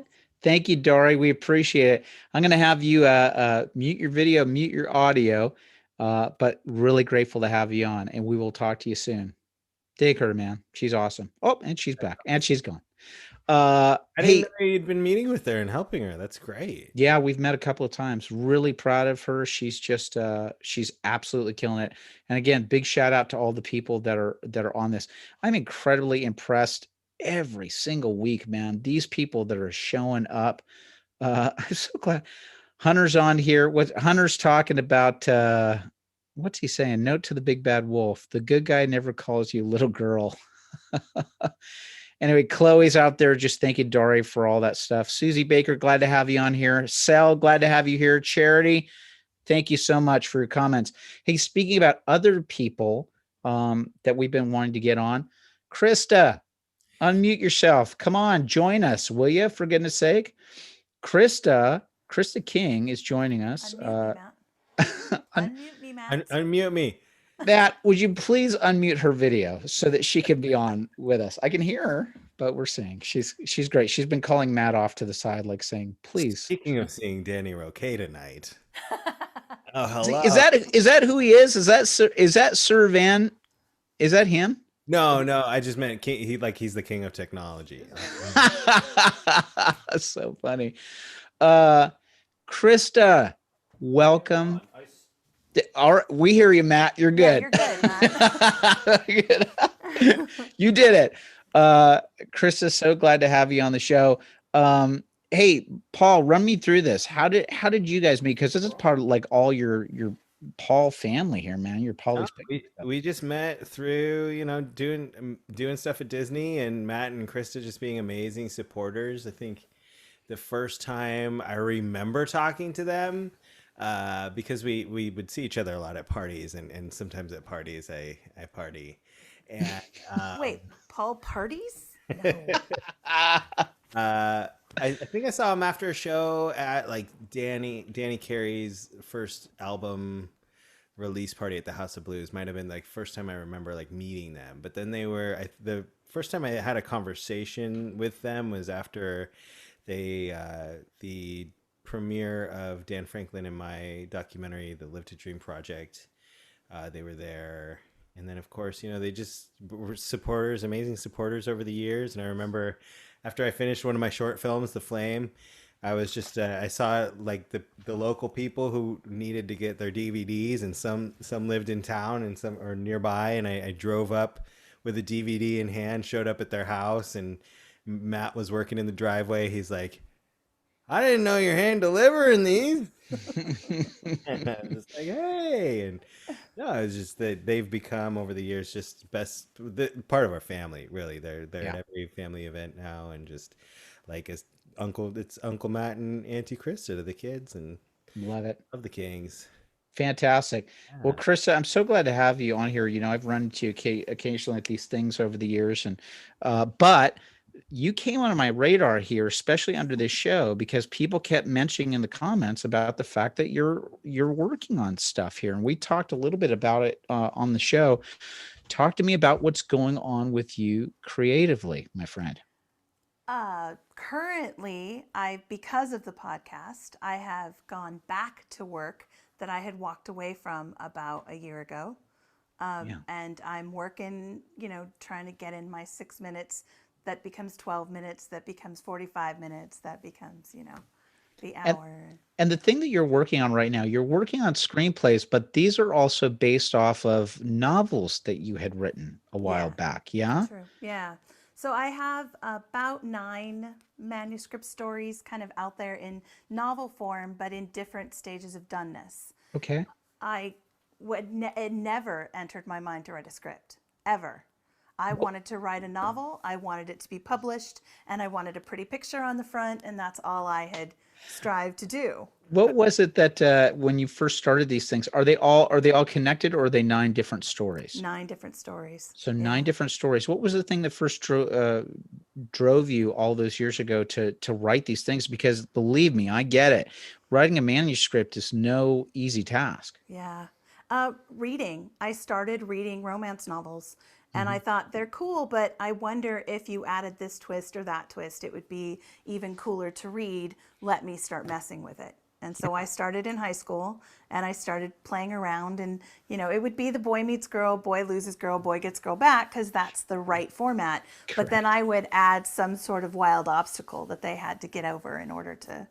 B: thank you, Dari. We appreciate it. I'm going to have you mute your video, mute your audio, but really grateful to have you on, and we will talk to you soon. Dig her, man. She's awesome. Oh, and she's back, and she's gone.
A: I didn't know you'd been meeting with her and helping her. That's great.
B: Yeah, we've met a couple of times. Really proud of her. She's just she's absolutely killing it. And again, big shout out to all the people that are on this. I'm incredibly impressed every single week, man. These people that are showing up. I'm so glad Hunter's on here. What Hunter's talking about, what's he saying? Note to the big bad wolf. The good guy never calls you little girl. Anyway, Chloe's out there just thanking Dari for all that stuff. Susie Baker, glad to have you on here. Sal, glad to have you here. Charity, thank you so much for your comments. Hey, speaking about other people that we've been wanting to get on, Krista, unmute yourself. Come on, join us, will you? For goodness sake. Krista King is joining us.
D: Unmute me, Matt.
A: Unmute me.
B: Matt, would you please unmute her video so that she can be on with us? I can hear her, but we're seeing she's great. She's been calling Matt off to the side, like saying, "Please."
A: Speaking of seeing Danny Roque tonight. Oh, hello.
B: Is that who he is? Is that Sir Van? Is that him?
A: No. I just meant king, he's the king of technology.
B: That's so funny. Krista, welcome. We hear you, Matt. You're good.
D: Yeah, you're good,
B: Matt. You did it. Krista, so glad to have you on the show. Hey, Paul, run me through this. How did you guys meet? Because this is part of like all your Paul family here, man. You're Paul's
A: We just met through, doing stuff at Disney, and Matt and Krista just being amazing supporters. I think the first time I remember talking to them, because we would see each other a lot at parties, and sometimes at parties I party. And
D: Wait, Paul parties? No.
A: I think I saw him after a show at like Danny Carey's first album release party at the House of Blues. Might have been like first time I remember like meeting them. But then the first time I had a conversation with them was after the premiere of Dan Franklin and my documentary, The Live to Dream Project. They were there. And then, of course, they just were supporters, amazing supporters over the years. And I remember after I finished one of my short films, The Flame, I was just, I saw like the local people who needed to get their DVDs, and some lived in town and some are nearby. And I drove up with a DVD in hand, showed up at their house, and Matt was working in the driveway. He's like, I didn't know you're hand delivering these. And I was just like, hey. And no, it's just that they've become over the years just part of our family, really. They're at every family event now, and just like it's Uncle Matt and Auntie Krista to the kids, and
B: love it.
A: Love the Kings.
B: Fantastic.
A: Yeah.
B: Well, Krista, I'm so glad to have you on here. I've run into you occasionally at these things over the years, and but you came on my radar here, especially under this show, because people kept mentioning in the comments about the fact that you're working on stuff here. And we talked a little bit about it on the show. Talk to me about what's going on with you creatively, my friend.
D: Currently, because of the podcast, I have gone back to work that I had walked away from about a year ago. And I'm working, trying to get in my 6 minutes. That becomes 12 minutes, that becomes 45 minutes, that becomes, the hour.
B: And the thing that you're working on right now, you're working on screenplays, but these are also based off of novels that you had written a while back. Yeah?
D: True. Yeah. So I have about 9 manuscript stories kind of out there in novel form, but in different stages of doneness.
B: Okay.
D: It never entered my mind to write a script, ever. I wanted to write a novel, I wanted it to be published, and I wanted a pretty picture on the front, and that's all I had strived to do.
B: What was it that when you first started these things, are they all connected, or are they 9 different stories?
D: 9 different stories.
B: So 9 different stories. What was the thing that first drove you all those years ago to write these things? Because believe me, I get it. Writing a manuscript is no easy task.
D: Yeah. Reading. I started reading romance novels. And I thought they're cool, but I wonder if you added this twist or that twist, it would be even cooler to read. Let me start messing with it. And so I started in high school, and I started playing around, and it would be the boy meets girl, boy loses girl, boy gets girl back, because that's the right format. Correct. But then I would add some sort of wild obstacle that they had to get over in order to,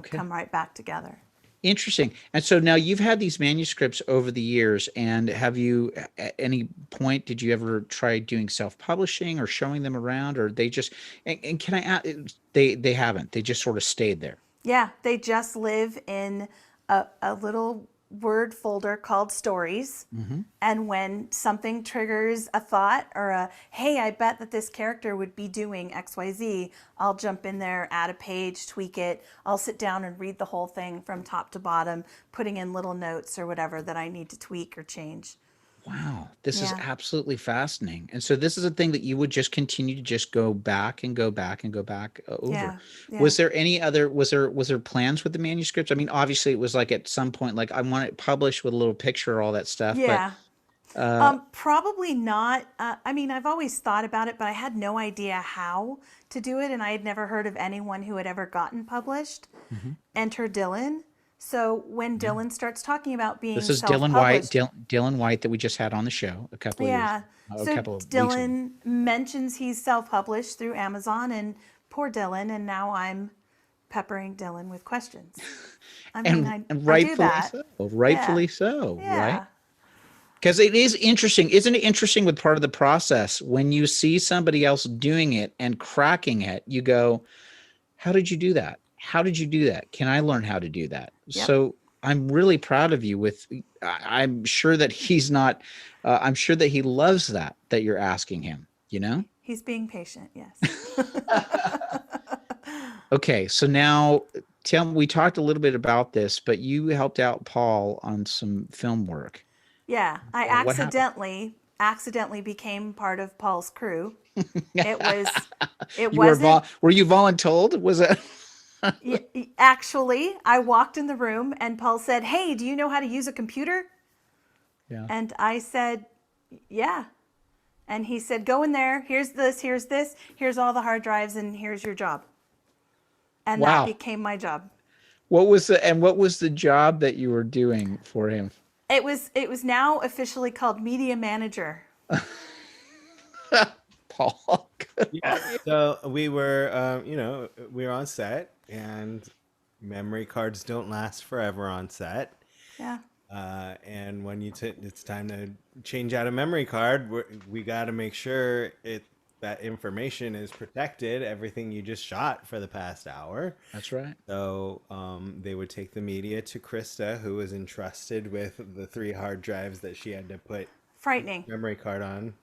D: come right back together.
B: Interesting. And so now you've had these manuscripts over the years, and have you at any point, did you ever try doing self-publishing or showing them around, or they just, and can I add, they haven't, they just sort of stayed there? Yeah,
D: they just live in a little Word folder called Stories. And when something triggers a thought or hey, I bet that this character would be doing XYZ, I'll jump in there, add a page, tweak it. I'll sit down and read the whole thing from top to bottom, putting in little notes or whatever that I need to tweak or change.
B: Wow, this is absolutely fascinating. And so this is a thing that you would just continue to just go back and go back and go back over.
D: Yeah.
B: Was there any other, was there plans with the manuscripts? I mean, obviously it was like at some point, like I want it published with a little picture, all that stuff.
D: Yeah. But, probably not. I mean, I've always thought about it, but I had no idea how to do it. And I had never heard of anyone who had ever gotten published. Enter Dylan. So when Dylan starts talking about being
B: this is Dylan White that we just had on the show a couple of years.
D: So Dylan mentions he's self-published through Amazon, and poor Dylan, and now I'm peppering Dylan with questions. I mean,
B: and rightfully so. Rightfully so, right? Because it is interesting. Isn't it interesting with part of the process when you see somebody else doing it and cracking it, you go, how did you do that? How did you do that? Can I learn how to do that? Yep. So I'm really proud of you with, I'm sure that he's not, I'm sure that he loves that you're asking him, you know?
D: He's being patient, yes.
B: Okay, so now we talked a little bit about this, but you helped out Paul on some film work.
D: Yeah, I
B: What happened?
D: accidentally became part of Paul's crew. It
B: You were
D: wasn't
B: were you voluntold? Was it?
D: actually, I walked in the room and Paul said, "Hey, do you know how to use a computer?"
B: Yeah.
D: And I said, "Yeah." And he said, "Go in there. Here's this, here's all the hard drives, and here's your job." And that
B: Wow.
D: became my job.
B: What was the job that you were doing for him?
D: It was now officially called media manager.
B: Paul.
A: Yeah. So we were, we were on set, and memory cards don't last forever on set.
D: Yeah.
A: And when it's time to change out a memory card, we got to make sure that information is protected. Everything you just shot for the past hour.
B: That's right.
A: So they would take the media to Krista, who was entrusted with the 3 hard drives that she had to put
D: Frightening.
A: memory card on,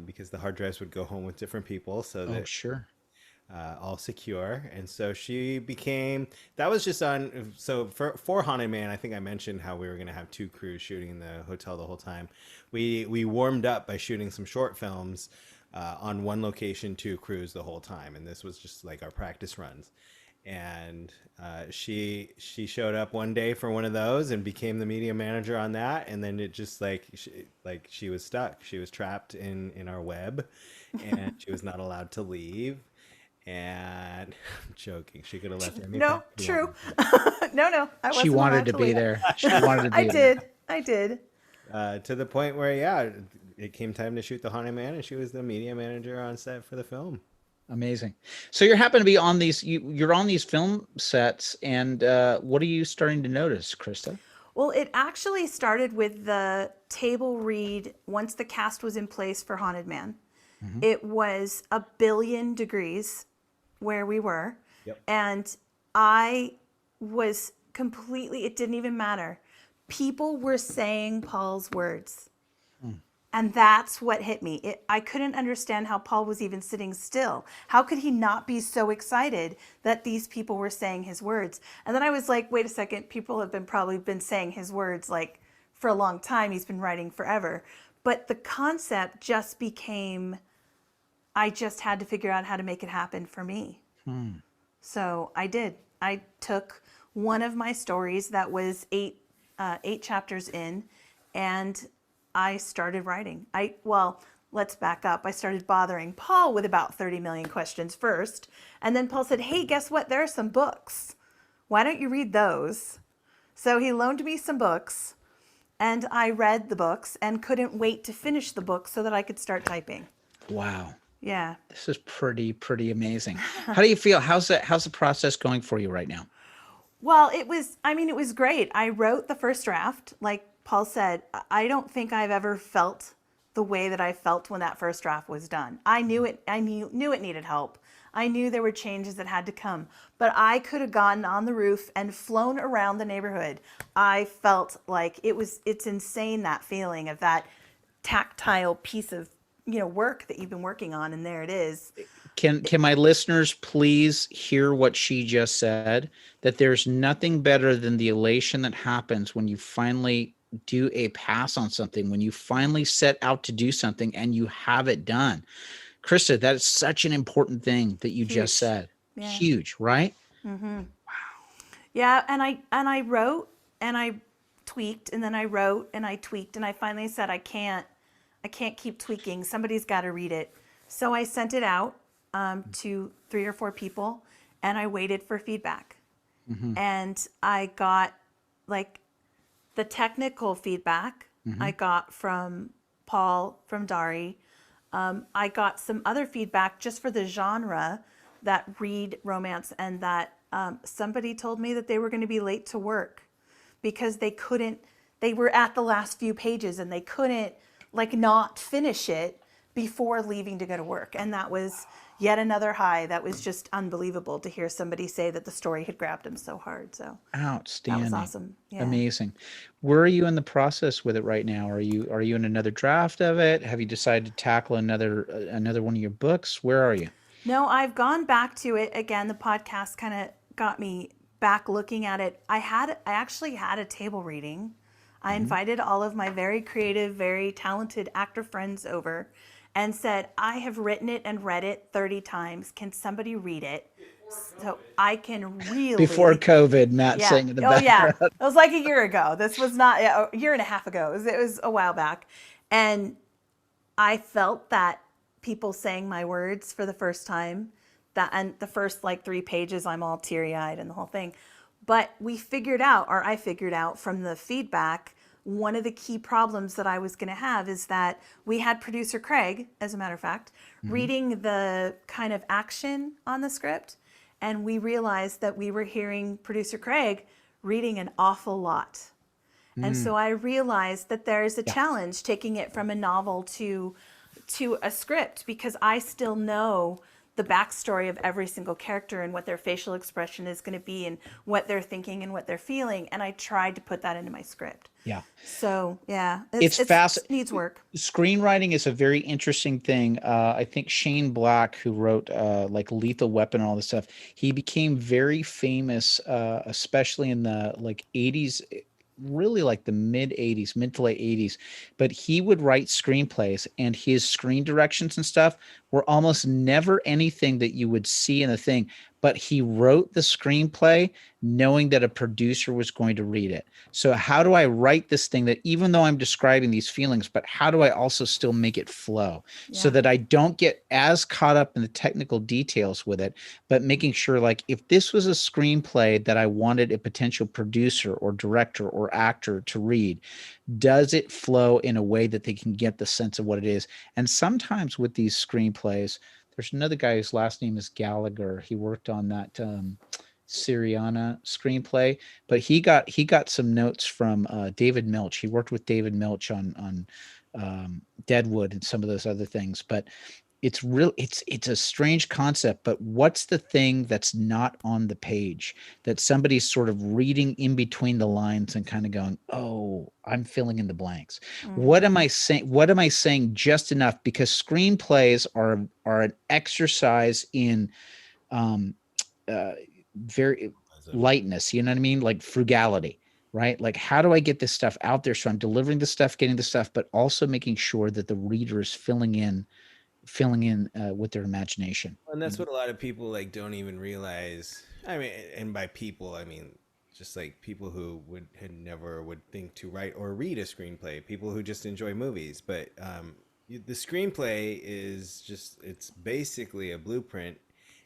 A: because the hard drives would go home with different people. So that
B: Sure.
A: all secure. And so she became, that was just on, so for Haunted Man, I think I mentioned how we were going to have 2 crews shooting in the hotel the whole time. We warmed up by shooting some short films on one location, 2 crews the whole time. And this was just like our practice runs. And she showed up one day for one of those and became the media manager on that. And then it just she was stuck. She was trapped in our web, and she was not allowed to leave. And I'm joking. She could have left anything.
D: No, true. No, I wasn't.
B: She wanted to be
D: leave.
B: there. She wanted to be there.
D: I did.
A: To the point where, it came time to shoot the Haunted Man, and she was the media manager on set for the film.
B: Amazing. So you happen to be on these, you're on these film sets, and what are you starting to notice, Krista?
D: Well, it actually started with the table read once the cast was in place for Haunted Man. Mm-hmm. It was 1 billion degrees where we were.
A: Yep.
D: And I was completely, it didn't even matter. People were saying Paul's words. And that's what hit me. I couldn't understand how Paul was even sitting still. How could he not be so excited that these people were saying his words? And then I was like, wait a second, people have probably been saying his words like for a long time. He's been writing forever. But the concept just became, I just had to figure out how to make it happen for me. So I did. I took one of my stories that was 8 chapters in, and I started writing. Let's back up. I started bothering Paul with about 30 million questions first. And then Paul said, hey, guess what? There are some books. Why don't you read those? So he loaned me some books, and I read the books and couldn't wait to finish the book so that I could start typing.
B: Wow.
D: Yeah.
B: This is pretty amazing. How do you feel? How's the process going for you right now?
D: Well, it was great. I wrote the first draft. Like Paul said, I don't think I've ever felt the way that I felt when that first draft was done. I knew it needed help. I knew there were changes that had to come, but I could have gotten on the roof and flown around the neighborhood. I felt like it's insane, that feeling of that tactile piece of, work that you've been working on, and there it is.
B: Can my listeners please hear what she just said? That there's nothing better than the elation that happens when you finally do a pass on something, when you finally set out to do something and you have it done. Krista, that is such an important thing that you just said. Yeah. Huge, right?
D: Mm-hmm. Wow. Yeah, and I wrote and I tweaked, and then I wrote and I tweaked, and I finally said, I can't keep tweaking. Somebody's got to read it. So I sent it out to 3 or 4 people, and I waited for feedback. Mm-hmm. And I got the technical feedback. Mm-hmm. I got from Paul, from Dari. I got some other feedback just for the genre that read romance, and that somebody told me that they were going to be late to work because they were at the last few pages and they couldn't not finish it before leaving to go to work. And that was, yet another high. That was just unbelievable to hear somebody say that the story had grabbed them so hard. So
B: Outstanding.
D: that was awesome. Yeah.
B: Amazing. Where are you in the process with it right now? Are you in another draft of it? Have you decided to tackle another one of your books? Where are you?
D: No, I've gone back to it again. The podcast kind of got me back looking at it. I actually had a table reading. I invited all of my very creative, very talented actor friends over and said, I have written it and read it 30 times. Can somebody read it so I can really...
B: Before COVID, Matt
D: Yeah.
B: saying in the
D: Oh,
B: background.
D: yeah. It was like a year ago. This was not a year and a half ago. It was a while back. And I felt that people saying my words for the first time, that, and the first like 3 pages, I'm all teary-eyed and the whole thing. But we figured out, or I figured out from the feedback, one of the key problems that I was going to have is that we had producer Craig, as a matter of fact, reading the kind of action on the script. And we realized that we were hearing producer Craig reading an awful lot. And so I realized that there's a challenge taking it from a novel to a script, because I still know the backstory of every single character and what their facial expression is going to be and what they're thinking and what they're feeling. And I tried to put that into my script.
B: Yeah.
D: So yeah,
B: It's fast.
D: It needs work.
B: Screenwriting is a very interesting thing. I think Shane Black, who wrote like Lethal Weapon and all this stuff, he became very famous, especially in the like 80s, really like the mid to late 80s. But he would write screenplays, and his screen directions and stuff were almost never anything that you would see in the thing. But he wrote the screenplay knowing that a producer was going to read it. So how do I write this thing that, even though I'm describing these feelings, but how do I also still make it flow so that I don't get as caught up in the technical details with it, but making sure, like, if this was a screenplay that I wanted a potential producer or director or actor to read, does it flow in a way that they can get the sense of what it is? And sometimes with these screenplays, there's another guy whose last name is Gallagher. He worked on that Syriana screenplay, but he got some notes from David Milch. He worked with David Milch on Deadwood and some of those other things. But it's a strange concept. But what's the thing that's not on the page that somebody's sort of reading in between the lines and kind of going, oh, I'm filling in the blanks. What am I saying? What am I saying just enough? Because screenplays are an exercise in very lightness, you know what I mean? Like frugality, right? Like, how do I get this stuff out there? So I'm delivering the stuff, getting the stuff, but also making sure that the reader is filling in with their imagination.
A: And that's what a lot of people like don't even realize. I mean, and by people, I mean just like people who never would think to write or read a screenplay, people who just enjoy movies. But the screenplay is just, it's basically a blueprint,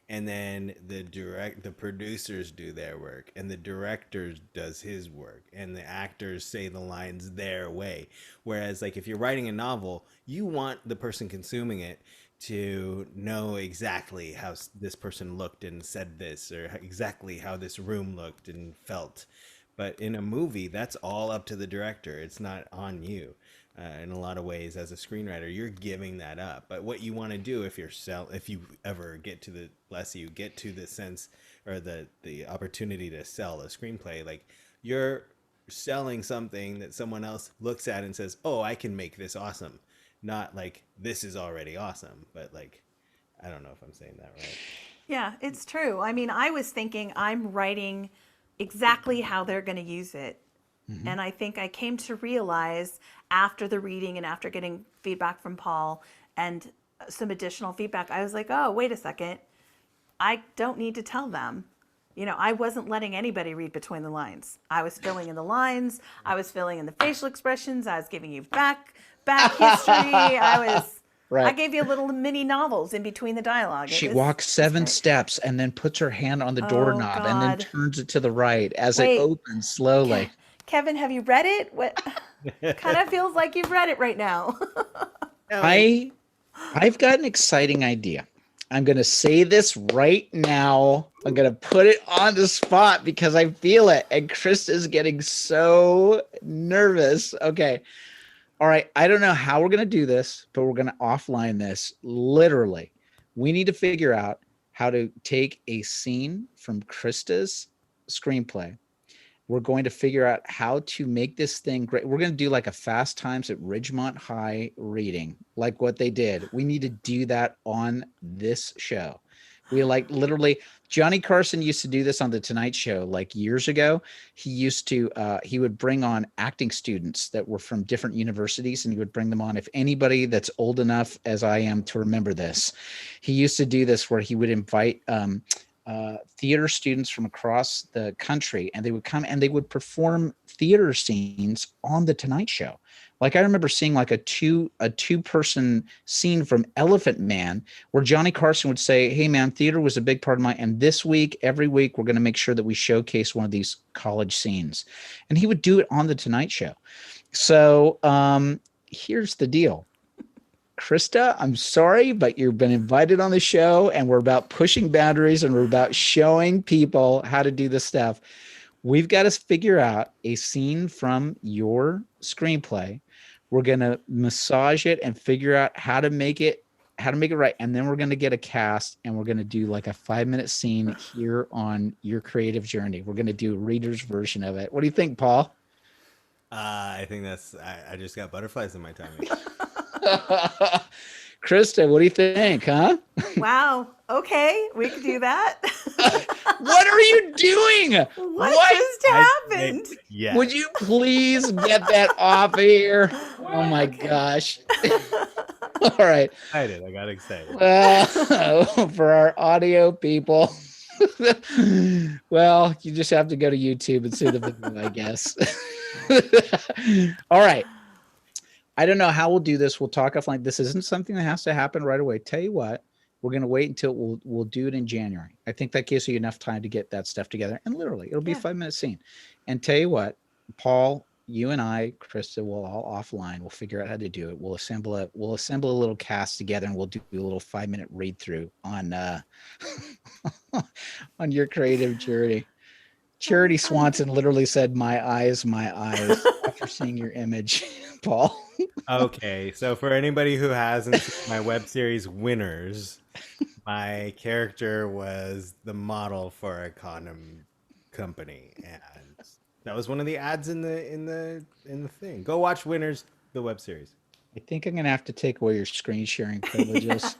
A: and then the producers do their work, and the director does his work, and the actors say the lines their way. Whereas like if you're writing a novel, you want the person consuming it to know exactly how this person looked and said this, or exactly how this room looked and felt. But in a movie, that's all up to the director. It's not on you. In a lot of ways, as a screenwriter, you're giving that up. But what you want to do if you ever get to the sense or the opportunity to sell a screenplay, like you're selling something that someone else looks at and says, "Oh, I can make this awesome." Not like this is already awesome, but like, I don't know if I'm saying that right.
D: Yeah, it's true. I mean, I was thinking I'm writing exactly how they're going to use it. And I think I came to realize after the reading and after getting feedback from Paul and some additional feedback, I was like, oh, wait a second. I don't need to tell them. You know, I wasn't letting anybody read between the lines. I was filling in the lines. I was filling in the facial expressions. I was giving you back history.
B: Right.
D: I gave you little mini novels in between the dialogue.
B: She walks 7 steps and then puts her hand on the doorknob and then turns it to the right as it opens slowly.
D: Kevin, have you read it? What kind of feels like you've read it right now?
B: I've got an exciting idea. I'm going to say this right now. I'm going to put it on the spot because I feel it. And Kristas is getting so nervous. Okay. All right. I don't know how we're going to do this, but we're going to offline this. Literally, we need to figure out how to take a scene from Krista's screenplay. We're going to figure out how to make this thing great. We're going to do like a Fast Times at Ridgemont High reading, like what they did. We need to do that on this show. We like literally, Johnny Carson used to do this on the Tonight Show like years ago. He used to, he would bring on acting students that were from different universities, and he would bring them on. If anybody that's old enough as I am to remember this, he used to do this where he would invite theater students from across the country, and they would come and they would perform theater scenes on the Tonight Show. Like I remember seeing like a two-person scene from Elephant Man where Johnny Carson would say, hey man, theater was a big part of and this week, every week, we're going to make sure that we showcase one of these college scenes. And he would do it on the Tonight Show. So here's the deal. Krista, I'm sorry, but you've been invited on the show, and we're about pushing boundaries and we're about showing people how to do this stuff. We've got to figure out a scene from your screenplay. We're going to massage it and figure out how to make it right. And then we're going to get a cast, and we're going to do like a 5-minute scene here on your creative journey. We're going to do a reader's version of it. What do you think, Paul?
A: I think I just got butterflies in my tummy.
B: Krista, what do you think, huh?
D: Wow. Okay, we can do that.
B: What are you doing?
D: What just happened?
A: Yeah.
B: Would you please get that off of here? Oh my gosh. All right.
A: I got excited.
B: For our audio people, well, you just have to go to YouTube and see the video, I guess. All right. I don't know how we'll do this. We'll talk offline. This isn't something that has to happen right away. Tell you what, we're going to wait until we'll do it in January. I think that gives you enough time to get that stuff together. And literally, it'll be a 5-minute scene. And tell you what, Paul, you and I, Krista, will all offline. We'll figure out how to do it. We'll assemble a little cast together, and we'll do a little 5-minute read through on on your creative journey. Charity Swanson literally said, my eyes, after seeing your image, Paul.
A: Okay, so for anybody who hasn't seen my web series Winners, my character was the model for a condom company, and that was one of the ads in the thing. Go watch Winners, the web series.
B: I think I'm gonna have to take away your screen sharing privileges.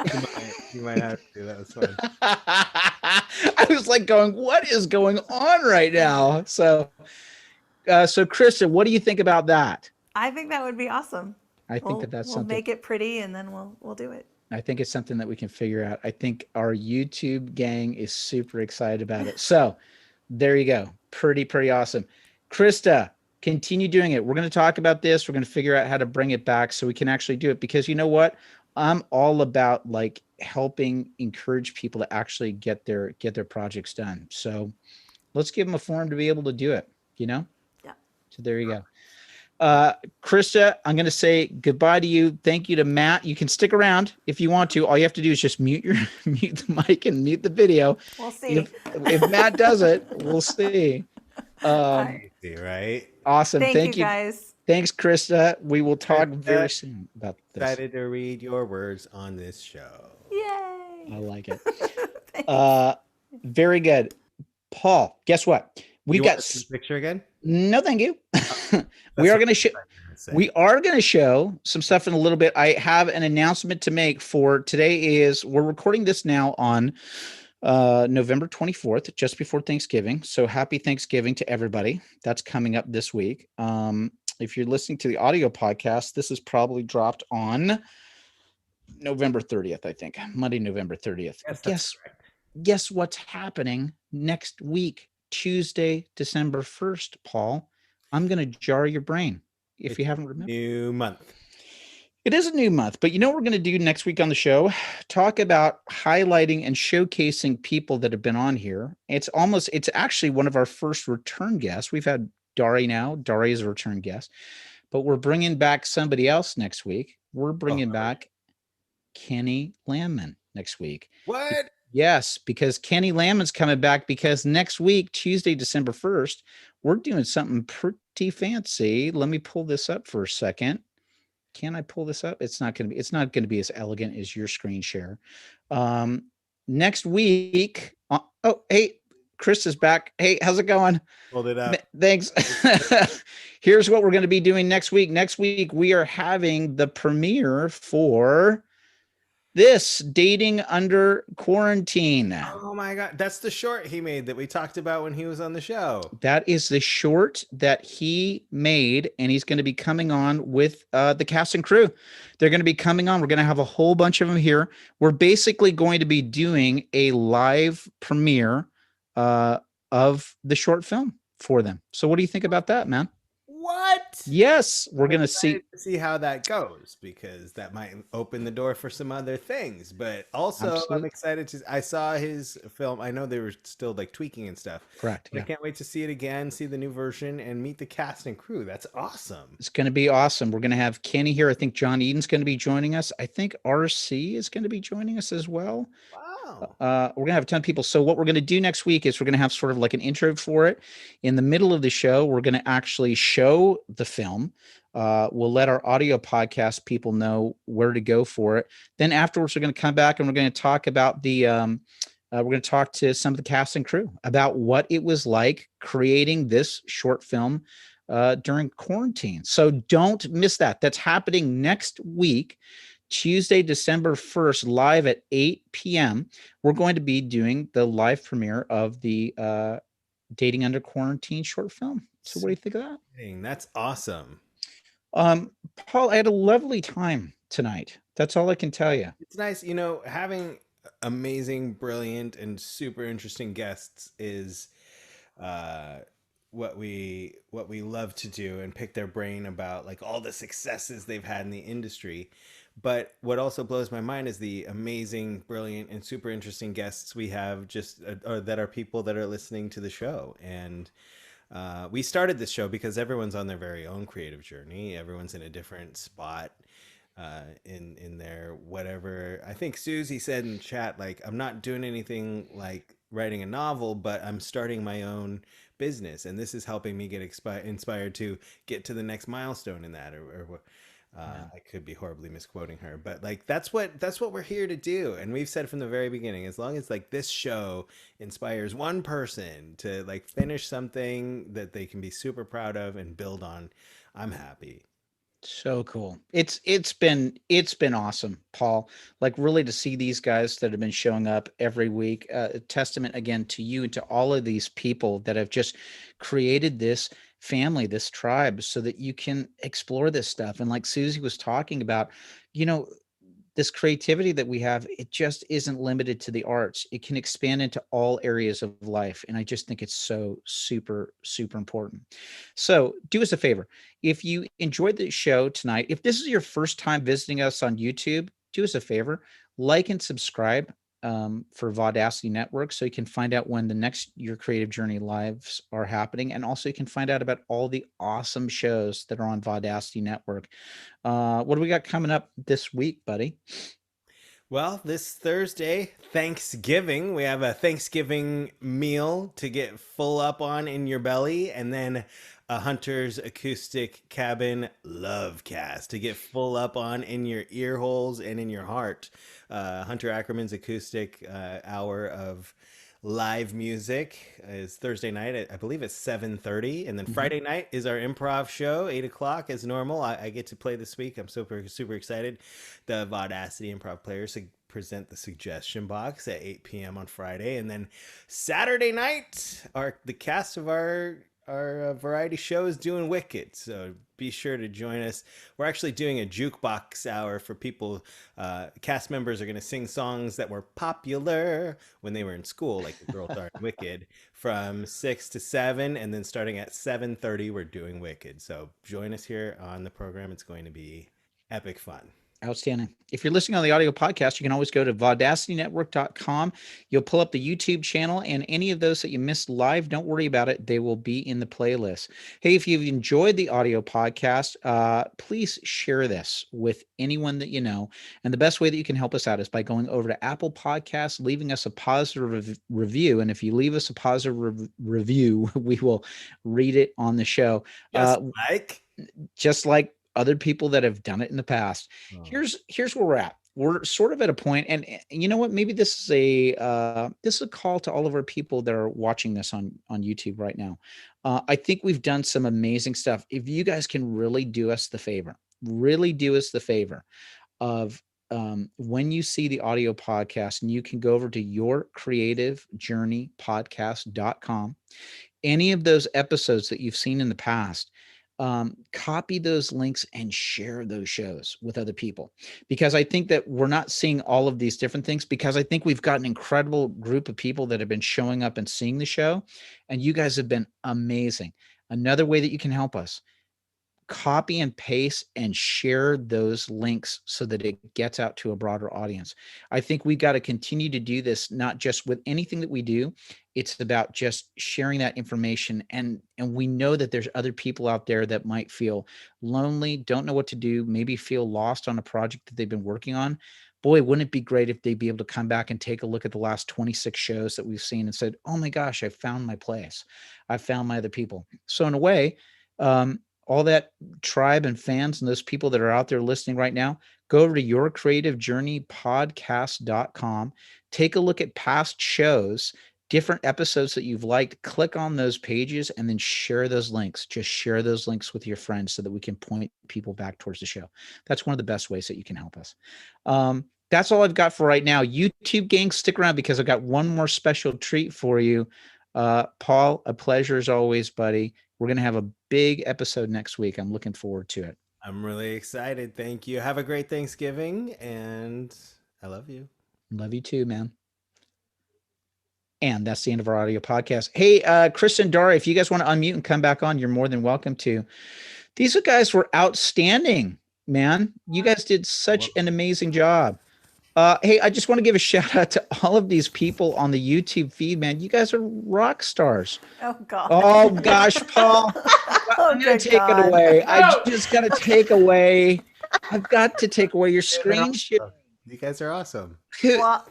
A: You might have to. That was fun.
B: I was like going, what is going on right now? So Krista, what do you think about that?
D: I think that would be awesome.
B: I think that's
D: we'll
B: something.
D: Make it pretty, and then we'll do it.
B: I think it's something that we can figure out. I think our YouTube gang is super excited about it. So there you go. Pretty awesome. Krista, continue doing it. We're going to talk about this. We're going to figure out how to bring it back so we can actually do it, because you know what? I'm all about like helping encourage people to actually get their projects done. So let's give them a forum to be able to do it, you know?
D: Yeah.
B: So there you go. Krista, I'm going to say goodbye to you. Thank you to Matt. You can stick around if you want to. All you have to do is just mute the mic and mute the video.
D: We'll see.
B: If Matt does it, we'll see.
A: Right?
B: Awesome.
D: Thank you guys.
B: Thanks, Krista. We will talk very soon about this.
A: Excited to read your words on this show.
D: Yay.
B: I like it. Very good. Paul, guess what? We've got
A: the picture again.
B: No, thank you. We are going to show some stuff in a little bit. I have an announcement to make for today. We're recording this now on November 24th, just before Thanksgiving. So happy Thanksgiving to everybody. That's coming up this week. If you're listening to the audio podcast, this is probably dropped on November 30th, I think. Monday, November 30th.
A: Yes,
B: Guess what's happening next week, Tuesday, December 1st, Paul? I'm going to jar your brain if you haven't remembered.
A: New month.
B: It is a new month, but you know what we're going to do next week on the show? Talk about highlighting and showcasing people that have been on here. It's actually one of our first return guests. We've had Dari now. Dari is a return guest, but we're bringing back somebody else next week. We're bringing back Kenny Landman next week.
A: What?
B: Yes, because Kenny Landman's coming back, because next week, Tuesday, December 1st, we're doing something pretty fancy. Let me pull this up for a second. can I pull this up? It's not going to be as elegant as your screen share. Next week. Oh, hey, Chris is back. Hey, how's it going?
A: Hold it up.
B: Thanks. Here's what we're going to be doing next week. Next week, we are having the premiere for this Dating Under Quarantine.
A: Oh my God. That's the short he made that we talked about when he was on the show.
B: That is the short that he made, and he's going to be coming on with the cast and crew. They're going to be coming on. We're going to have a whole bunch of them here. We're basically going to be doing a live premiere of the short film for them. So what do you think about that, man?
A: What?
B: Yes, we're going to
A: see how that goes, because that might open the door for some other things. But also,
B: Absolutely.
A: I'm excited to. I saw his film. I know they were still like tweaking and stuff.
B: Correct.
A: I can't wait to see it again, see the new version, and meet the cast and crew. That's awesome.
B: It's going to be awesome. We're going to have Kenny here. I think John Eden's going to be joining us. I think RC is going to be joining us as well.
A: Wow.
B: We're going to have a ton of people. So what we're going to do next week is we're going to have sort of like an intro for it. In the middle of the show, we're going to actually show the film. We'll let our audio podcast people know where to go for it. Then afterwards, we're going to come back and we're going to talk about we're going to talk to some of the cast and crew about what it was like creating this short film during quarantine. So don't miss that. That's happening next week. Tuesday, December 1st, live at 8 p.m. We're going to be doing the live premiere of the Dating Under Quarantine short film. So what do you think of that?
A: That's awesome.
B: Paul, I had a lovely time tonight. That's all I can tell you.
A: It's nice, having amazing, brilliant, and super interesting guests is what we love to do, and pick their brain about like all the successes they've had in the industry. But what also blows my mind is the amazing, brilliant, and super interesting guests we have just or that are people that are listening to the show. And we started this show because everyone's on their very own creative journey. Everyone's in a different spot in their whatever. I think Susie said in chat, like, I'm not doing anything like writing a novel, but I'm starting my own business. And this is helping me get inspired to get to the next milestone in that I could be horribly misquoting her, but like that's what we're here to do. And we've said from the very beginning, as long as like this show inspires one person to like finish something that they can be super proud of and build on, I'm happy.
B: So cool. It's been awesome, Paul. Like really to see these guys that have been showing up every week. A testament again to you and to all of these people that have just created this family, this tribe, so that you can explore this stuff. And like Susie was talking about, this creativity that we have, it just isn't limited to the arts. It can expand into all areas of life. And I just think it's so super, super important. So do us a favor. If you enjoyed the show tonight, if this is your first time visiting us on YouTube, do us a favor, like and subscribe for Vaudacity Network, so you can find out when the next Your Creative Journey lives are happening. And also you can find out about all the awesome shows that are on Vaudacity Network. What do we got coming up this week, buddy?
A: Well, this Thursday, Thanksgiving, we have a Thanksgiving meal to get full up on in your belly, and then a Hunter's Acoustic Cabin Love Cast to get full up on in your ear holes and in your heart. Hunter Ackerman's acoustic hour of live music is Thursday night. I believe it's 7:30, and then Friday night is our improv show, 8:00 as normal. I get to play this week. I'm super excited. The Vaudacity improv players present the suggestion box at 8 p.m. on Friday, and then Saturday night, the cast of our variety show is doing Wicked, so be sure to join us. We're actually doing a jukebox hour for people. Cast members are going to sing songs that were popular when they were in school, like the girls are in Wicked, from 6 to 7, and then starting at 7:30, we're doing Wicked. So join us here on the program. It's going to be epic fun.
B: Outstanding. If you're listening on the audio podcast, you can always go to vaudacitynetwork.com. You'll pull up the YouTube channel, and any of those that you missed live, don't worry about it. They will be in the playlist. Hey, if you've enjoyed the audio podcast, please share this with anyone that you know. And the best way that you can help us out is by going over to Apple Podcasts, leaving us a positive review. And if you leave us a positive review, we will read it on the show.
A: Just like
B: other people that have done it in the past.
A: Oh.
B: Here's where we're at. We're sort of at a point, and you know what? Maybe this is a call to all of our people that are watching this on YouTube right now. I think we've done some amazing stuff. If you guys can really do us the favor of when you see the audio podcast, and you can go over to yourcreativejourneypodcast.com, any of those episodes that you've seen in the past, copy those links and share those shows with other people, because I think that we're not seeing all of these different things, because I think we've got an incredible group of people that have been showing up and seeing the show, and you guys have been amazing. Another way that you can help us, copy and paste and share those links so that it gets out to a broader audience. I think we've got to continue to do this, not just with anything that we do. It's about just sharing that information. And we know that there's other people out there that might feel lonely, don't know what to do, maybe feel lost on a project that they've been working on. Boy, wouldn't it be great if they'd be able to come back and take a look at the last 26 shows that we've seen and said, oh my gosh, I found my place. I found my other people. So in a way, all that tribe and fans and those people that are out there listening right now, go over to yourcreativejourneypodcast.com, take a look at past shows, different episodes that you've liked, click on those pages, and then share those links. Just share those links with your friends so that we can point people back towards the show. That's one of the best ways that you can help us. That's all I've got for right now. YouTube gang, stick around, because I've got one more special treat for you. Paul, a pleasure as always, buddy. We're going to have a big episode next week. I'm looking forward to it.
A: I'm really excited. Thank you. Have a great Thanksgiving, and I love you.
B: Love you too, man. And that's the end of our audio podcast. Hey, Kristas and Dari, if you guys want to unmute and come back on, you're more than welcome to. These guys were outstanding, man. You guys did such an amazing job. Hey, I just want to give a shout out to all of these people on the YouTube feed, man. You guys are rock stars.
D: Oh, God.
B: Oh, gosh, Paul. I'm going to take it away. I just got to take away. I've got to take away your screen share.
A: You guys are awesome.
D: Block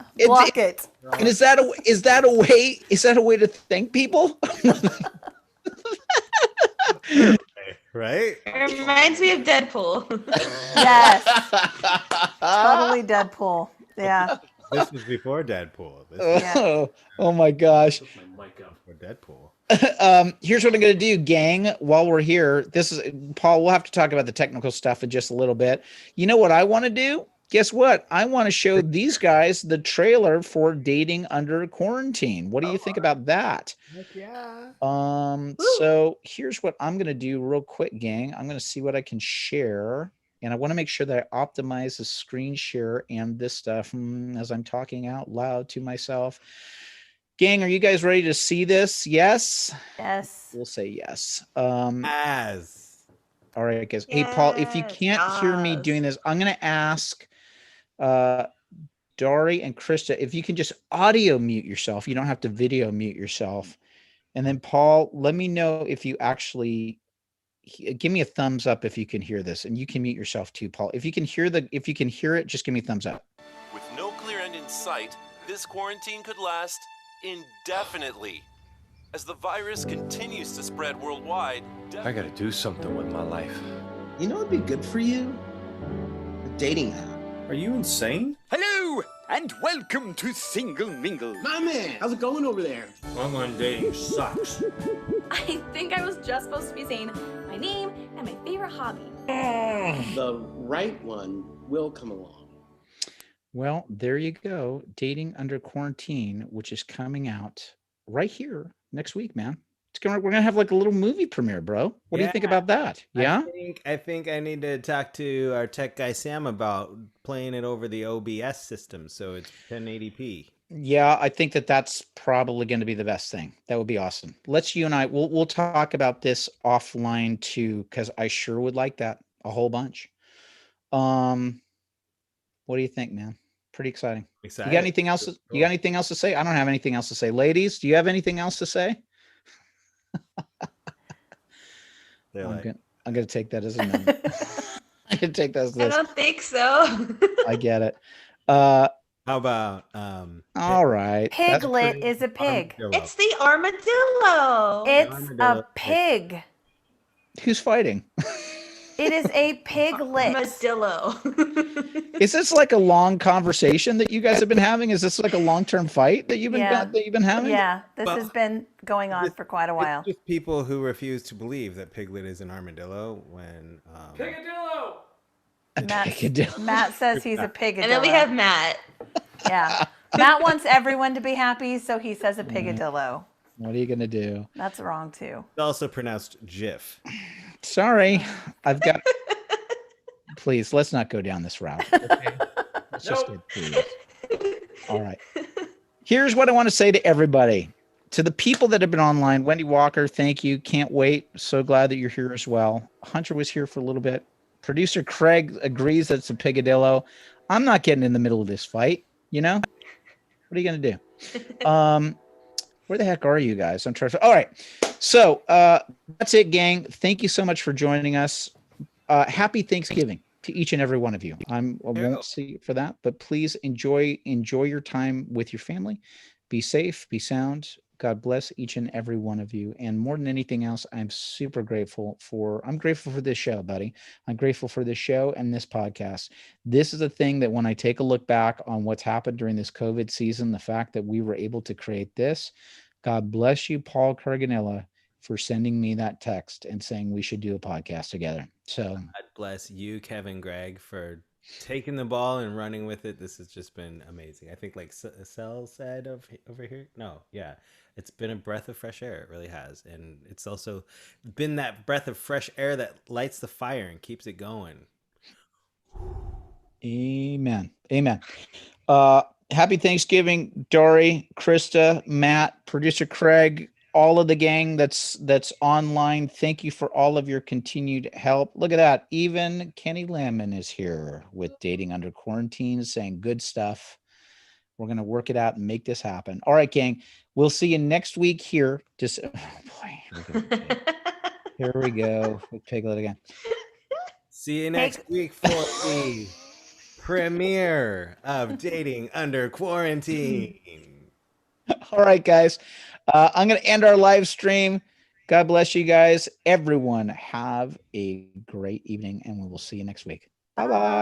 D: it.
B: And is that a way to thank people?
A: Right?
C: It reminds me of Deadpool.
D: Yes. Totally Deadpool. Yeah.
A: This was before Deadpool.
B: Oh my gosh.
A: Put my mic up for Deadpool.
B: Here's what I'm going to do, gang. While we're here, this is Paul. We'll have to talk about the technical stuff in just a little bit. You know what I want to do? Guess what? I want to show these guys the trailer for Dating Under Quarantine. What do you think about that?
A: Heck yeah.
B: So here's what I'm going to do real quick, gang. I'm going to see what I can share. And I want to make sure that I optimize the screen share and this stuff as I'm talking out loud to myself. Gang, are you guys ready to see this? Yes?
D: Yes.
B: We'll say yes.
A: As.
B: All right, guys. Hey, Paul, if you can't hear me doing this, I'm going to ask Dari and Kristas, if you can just audio mute yourself. You don't have to video mute yourself. And then Paul, let me know if you actually give me a thumbs up if you can hear this, and you can mute yourself too, Paul. If you can hear it, just give me a thumbs up.
E: With no clear end in sight, this quarantine could last indefinitely. As the virus continues to spread worldwide,
F: I gotta do something with my life.
G: You know what'd be good for you? A dating app.
F: Are you insane?
H: Hello, and welcome to Single Mingle.
G: My man, how's it going over there?
F: Online dating sucks.
I: I think I was just supposed to be saying my name and my favorite hobby.
G: The right one will come along.
B: Well, there you go. Dating Under Quarantine, which is coming out right here next week, man. We're gonna have like a little movie premiere, bro. What do you think about that? Yeah,
A: I think I need to talk to our tech guy Sam about playing it over the OBS system, so it's 1080p.
B: Yeah, I think that's probably going to be the best thing. That would be awesome. You and I we'll talk about this offline too, because I sure would like that a whole bunch. What do you think, man? Pretty exciting. You got anything else? You got anything else to say? I don't have anything else to say. Ladies, do you have anything else to say? I'm gonna take that as a no. I can take that as this.
C: I don't think so.
B: I get it.
A: How about
B: all right.
D: Piglet is a pig.
C: It's the armadillo.
D: It's a pig.
B: Who's fighting?
D: It is a piglet.
C: Armadillo.
B: Is this like a long conversation that you guys have been having? Is this like a long-term fight that you've been having?
D: Yeah, this
A: Well,
D: has been going on for quite a while.
A: It's just people who refuse to believe that Piglet is an armadillo when
D: Matt says he's a pigadillo.
C: And then we have Matt.
D: Yeah. Matt wants everyone to be happy, so he says a pigadillo.
B: What are you gonna do?
D: That's wrong too.
A: It's also pronounced GIF.
B: Sorry, I've got. Please, let's not go down this route. Okay? Let's just get through this. All right. Here's what I want to say to everybody. To the people that have been online, Wendy Walker, thank you. Can't wait. So glad that you're here as well. Hunter was here for a little bit. Producer Craig agrees that it's a pigadillo. I'm not getting in the middle of this fight. You know? What are you going to do? Where the heck are you guys? I'm trying to. All right. So that's it, gang. Thank you so much for joining us. Happy Thanksgiving to each and every one of you. I won't see you for that, but please enjoy your time with your family. Be safe, be sound. God bless each and every one of you. And more than anything else, I'm super grateful for this show, buddy. I'm grateful for this show and this podcast. This is a thing that when I take a look back on what's happened during this COVID season, the fact that we were able to create this, God bless you, Paul Carganilla, for sending me that text and saying we should do a podcast together. So
A: God bless you, Kevin Gregg, for taking the ball and running with it. This has just been amazing. I think like Cell said over here. No, yeah. It's been a breath of fresh air. It really has. And it's also been that breath of fresh air that lights the fire and keeps it going.
B: Amen. Amen. Happy Thanksgiving, Dari, Krista, Matt, producer Craig, all of the gang that's online. Thank you for all of your continued help. Look at that. Even Kenny Lemon is here with Dating Under Quarantine, saying good stuff. We're going to work it out and make this happen. All right, gang. We'll see you next week here. Just, oh boy, here we go. Piglet again.
A: See you next week for the premiere of Dating Under Quarantine.
B: All right, guys. I'm going to end our live stream. God bless you guys. Everyone have a great evening, and we will see you next week. Bye-bye.